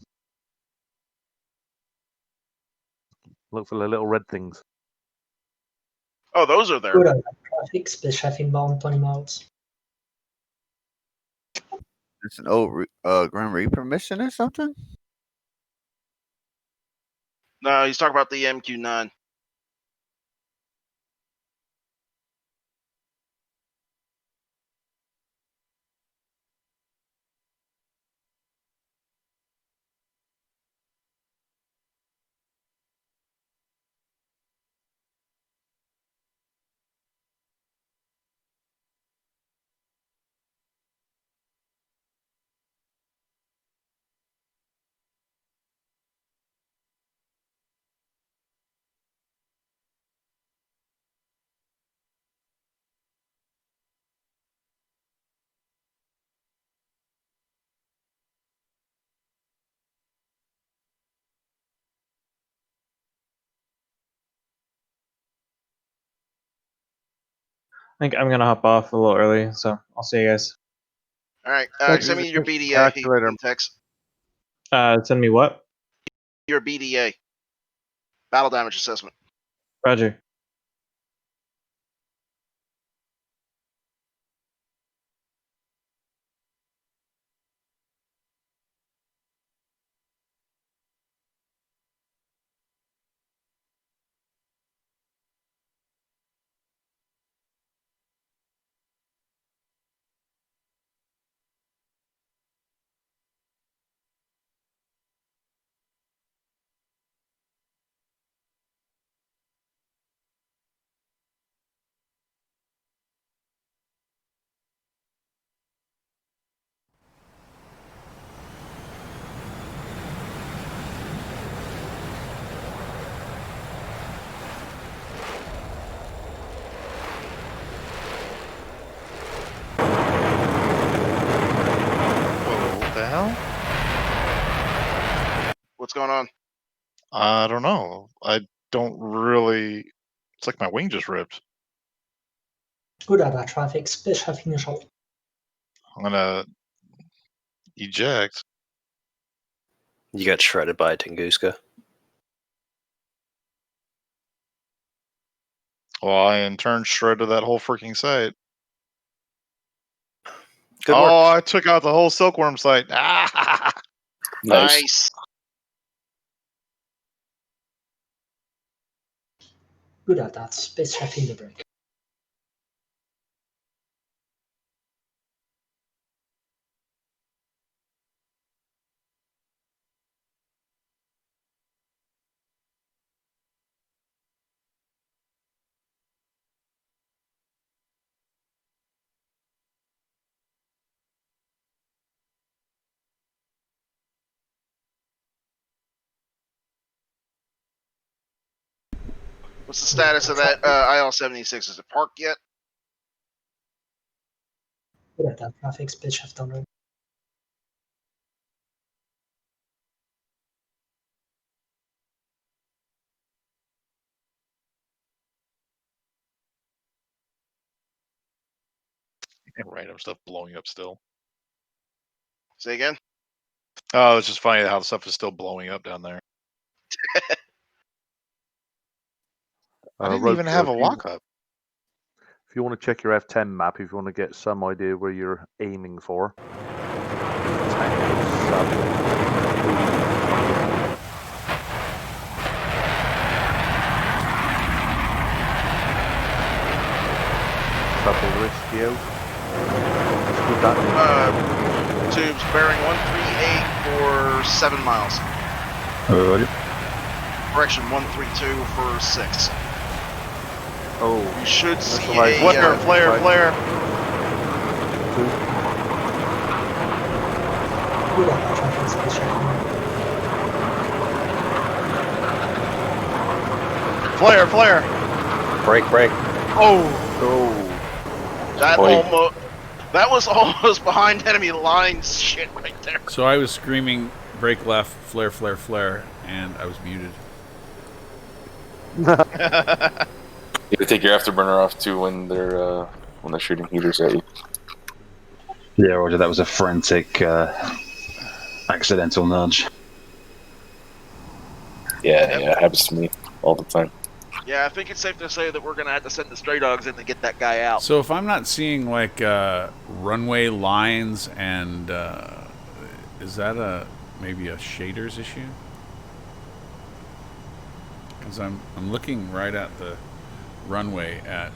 Look for the little red things. Oh, those are there. Good traffic, Space Chef inbound 20 miles. It's an old Grim Reaper mission or something? No, he's talking about the MQ-9. think I'm gonna hop off a little early, so I'll see you guys. All right, send me your BDA. Calculator. Text. Send me what? Your BDA. Battle damage assessment. Roger. What the hell? What's going on? I don't know. I don't really. It's like my wing just ripped. Good data traffic, special initial. I'm gonna eject. You got shredded by a Tunguska. Well, I in turn shredded that whole freaking site. Good work. I took out the whole silkworm site. Ah! Nice. Good at that, special in the break. What's the status of that IL-76? Is it parked yet? Good at that traffic, special downrange. And random stuff blowing up still. Say again? Oh, it's just funny how the stuff is still blowing up down there. I didn't even have a lockup. If you want to check your F10 map, if you want to get some idea where you're aiming for. Double risky out. With that tubes bearing 138 for 7 miles. Correction, 132 for 6. Oh, you should see flare. Good at that traffic, special. Flare. Break. Oh. That was almost behind enemy lines shit right there. So I was screaming, brake left, flare, flare, flare, and I was muted. You gotta take your afterburner off too when they're shooting heaters at you. Yeah, Roger, that was a frantic accidental nudge. Yeah, it happens to me all the time. Yeah, I think it's safe to say that we're going to have to send the stray dogs in to get that guy out. So if I'm not seeing like runway lines and is that maybe a shaders issue? Because I'm looking right at the runway at,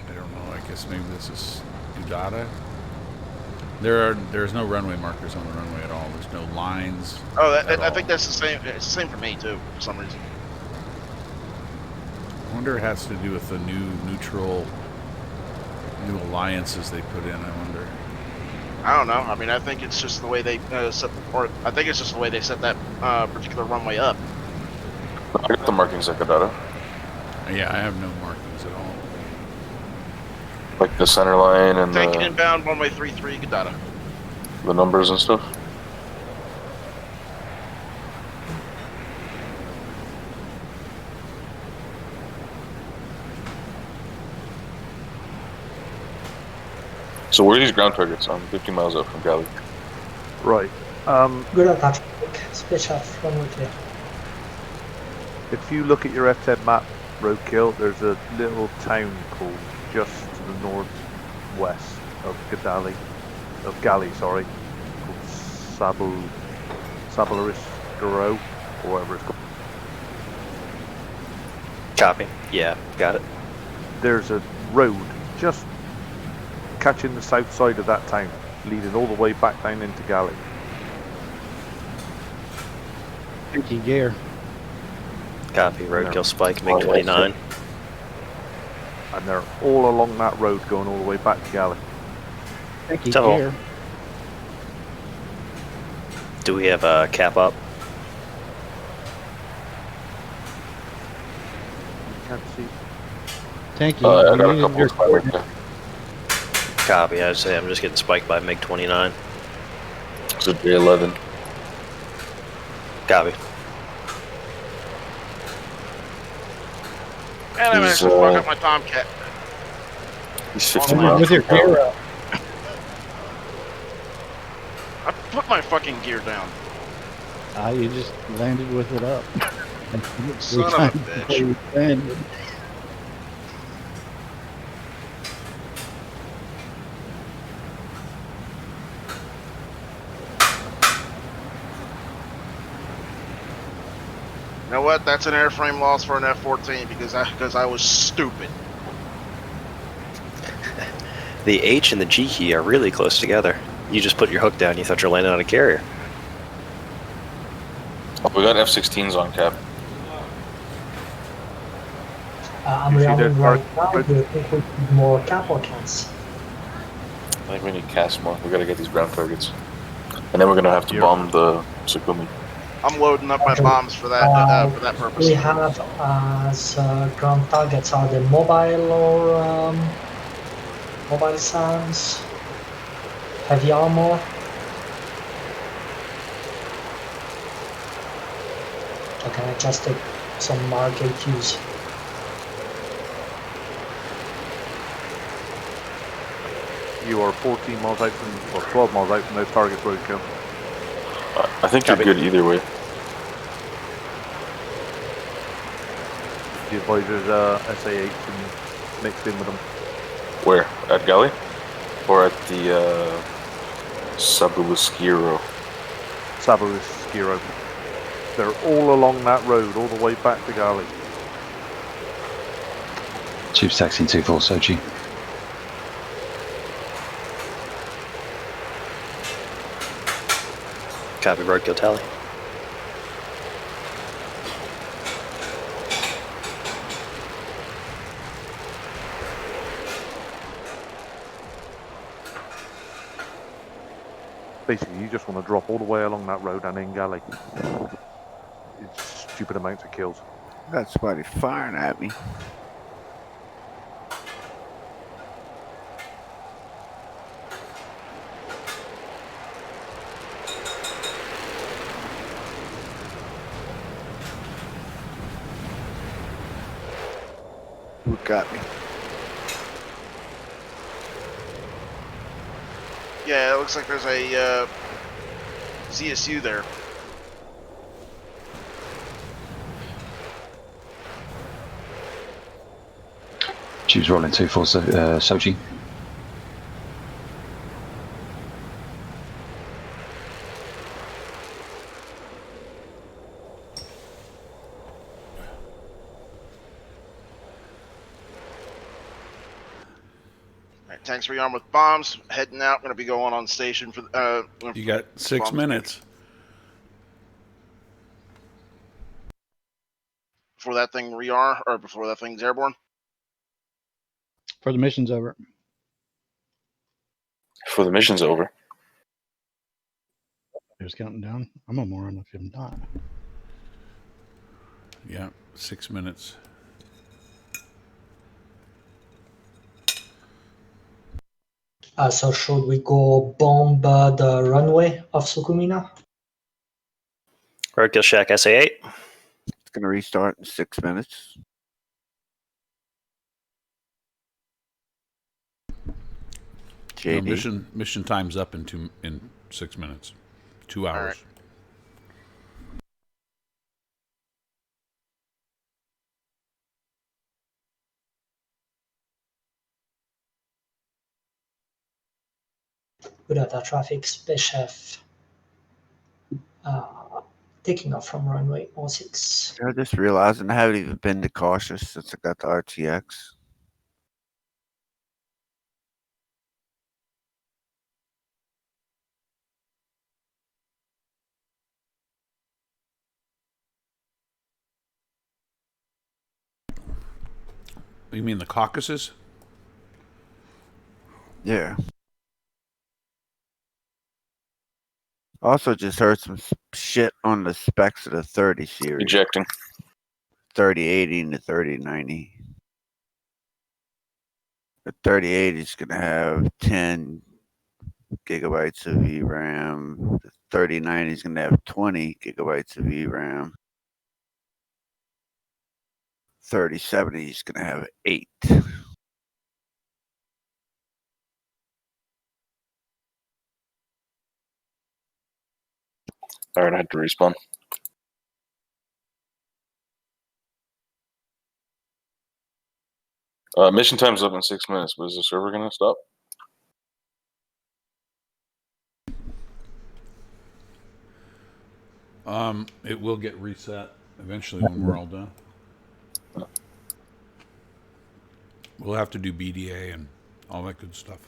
I don't know, I guess maybe this is Udata. There's no runway markers on the runway at all. There's no lines. Oh, I think that's the same. It's the same for me too, for some reason. I wonder if it has to do with the new alliances they put in. I wonder. I don't know. I mean, I think it's just the way they set I think it's just the way they set that particular runway up. I got the markings at Kadada. Yeah, I have no markings at all. Like the center line and Tank inbound runway 33 Kadada. The numbers and stuff. So where are these ground targets? I'm 50 miles out from Galley. Right. Good attack. Special runway clear. If you look at your F10 map, Roadkill, there's a little town called just to the northwest of Galley, sorry, called Sabalariscaro, or whatever it's called. Copy. Yeah, got it. There's a road just catching the south side of that town, leading all the way back down into Galley. Pinky gear. Copy. Roadkill spike, MiG-29. And they're all along that road going all the way back to Galley. Pinky So- gear. Do we have a cap up? Can't see. Tanky. I we got a needed couple your of spy right there. Copy. I'd say I'm just getting spiked by MiG-29. So J11. And Copy. I'm He's, actually fuck up my Tomcat. He's 50 miles With your from Galley. gear up. I put my fucking gear down. You just landed with it up. And Son of a bitch. you landed. You know what? That's an airframe loss for an F-14 because I was stupid. The H and the G key are really close together. You just put your hook down, you thought you were landing on a carrier. Oh, we got F-16s on cap. I'm You see rearming that right part- now. Do you think we need more cap or cans? I think we need cast more. We gotta get these ground targets. And then we're gonna have to bomb the Sukumi. I'm loading up my bombs for that purpose. We have as ground targets are the mobile or mobile SAMs, heavy armor. Or can I just take some Mark AQs? You are 14 miles out from, or 12 miles out from those targets, Roadkill. I think you're good either way. The advisor's SA8 and mixed in with them. Where? At Galley? Or at the Sabalariscaro? Sabalariscaro. They're all along that road, all the way back to Galley. Tubes taxiing 2-4 Sochi. Copy. Roadkill tally. Basically, you just want to drop all the way along that road and in Galley. It's stupid amounts of kills. Got somebody firing at me. Who got me? Yeah, it looks like there's a ZSU there. Tubes rolling 2-4 Sochi. Alright, tanks rearmed with bombs. Heading out. Gonna be going on station for. You got 6 bombs. minutes. Before that thing rearm, or before that thing's airborne. For the mission's over. For the mission's over. Who's counting down? I'm a moron if I'm not. Yeah, 6 minutes. So should we go bomb the runway of Sukumi now? Roadkill Shack SA8. It's gonna restart in 6 minutes. No, JD. mission time's up in 6 minutes. 2 hours. right. Good data traffic, Space Chef. Taking off from runway 06. I just realizing I haven't even been to Cautious since I got the RTX. You mean the Caucasus? Yeah. Also, just heard some shit on the specs of the 30 series. Ejecting. 3080 and the 3090. The 3080 is going to have 10 gigabytes of VRAM. The 3090 is going to have 20 gigabytes of VRAM. 3070 is going to have 8. All right, I had to respawn. Mission time's up in 6 minutes, but is the server gonna stop? It will get reset eventually when we're all done. We'll have to do BDA and all that good stuff.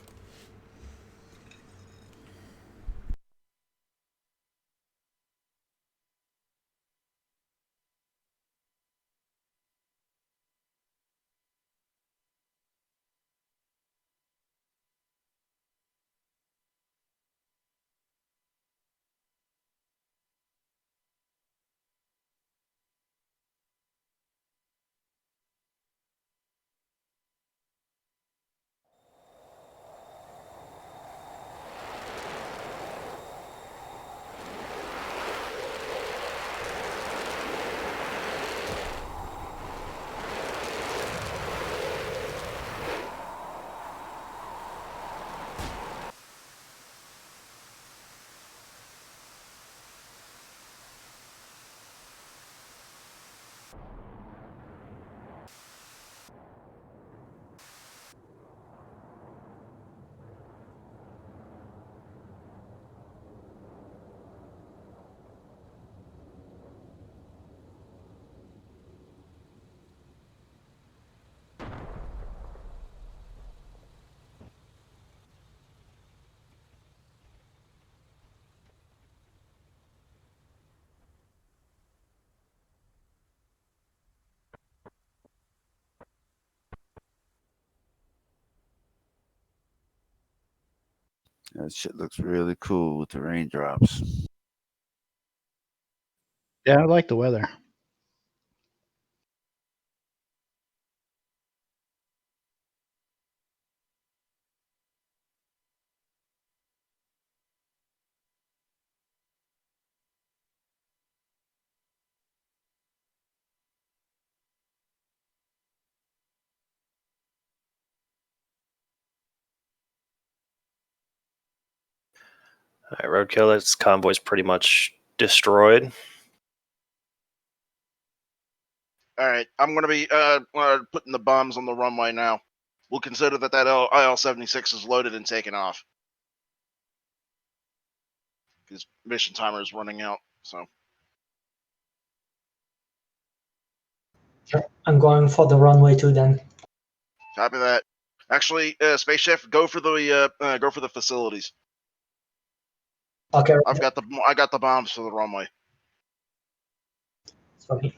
That shit looks really cool with the raindrops. Yeah, I like the weather. All right, Roadkill, its convoy's pretty much destroyed. All right, I'm going to be putting the bombs on the runway now. We'll consider that IL-76 is loaded and taken off. His mission timer is running out, so. I'm going for the runway 2 then. Copy that. Actually, Space Chef, go for the facilities. Okay. I got the bombs for the runway. Sorry.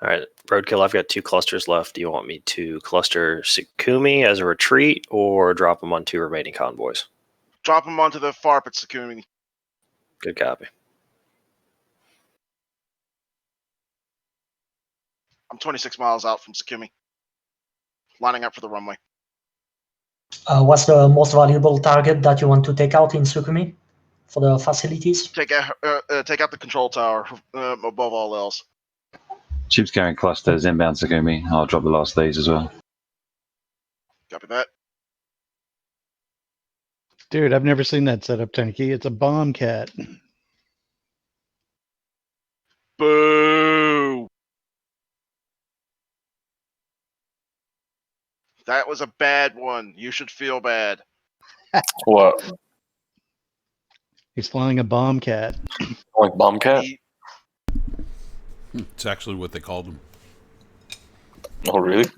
All right, Roadkill, I've got 2 clusters left. Do you want me to cluster Sukumi as a retreat or drop them on 2 remaining convoys? Drop them onto the FARP at Sukumi. Good copy. I'm 26 miles out from Sukumi. Lining up for the runway. What's the most valuable target that you want to take out in Sukumi for the facilities? Take out the control tower above all else. Tubes carrying clusters inbound Sukumi. I'll drop the last of these as well. Copy that. Dude, I've never seen that setup, Tanky. It's a bomb cat. Boo! That was a bad one. You should feel bad. What? He's flying a bomb cat. Like bomb cat? It's actually what they called him. Oh, really?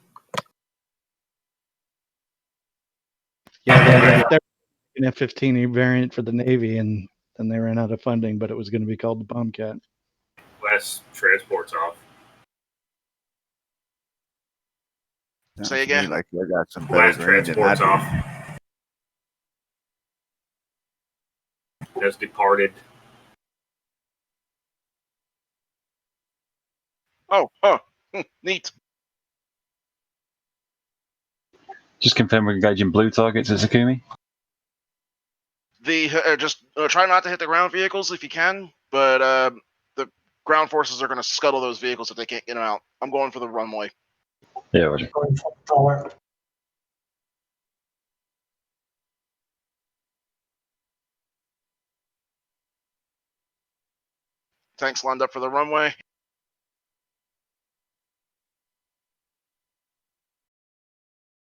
Yeah, they're an F-15 variant for the Navy, and then they ran out of funding, but it was going to be called the bomb cat. Last transport's off. Say again. Like I got some Last better range than transport's that. off. Has departed. Oh, neat. Just confirm we're engaging blue targets at Sukumi. Just try not to hit the ground vehicles if you can, but the ground forces are going to scuttle those vehicles if they can't get them out. I'm going for the runway. Yeah, Roger. Going for the tower. Tanks lined up for the runway.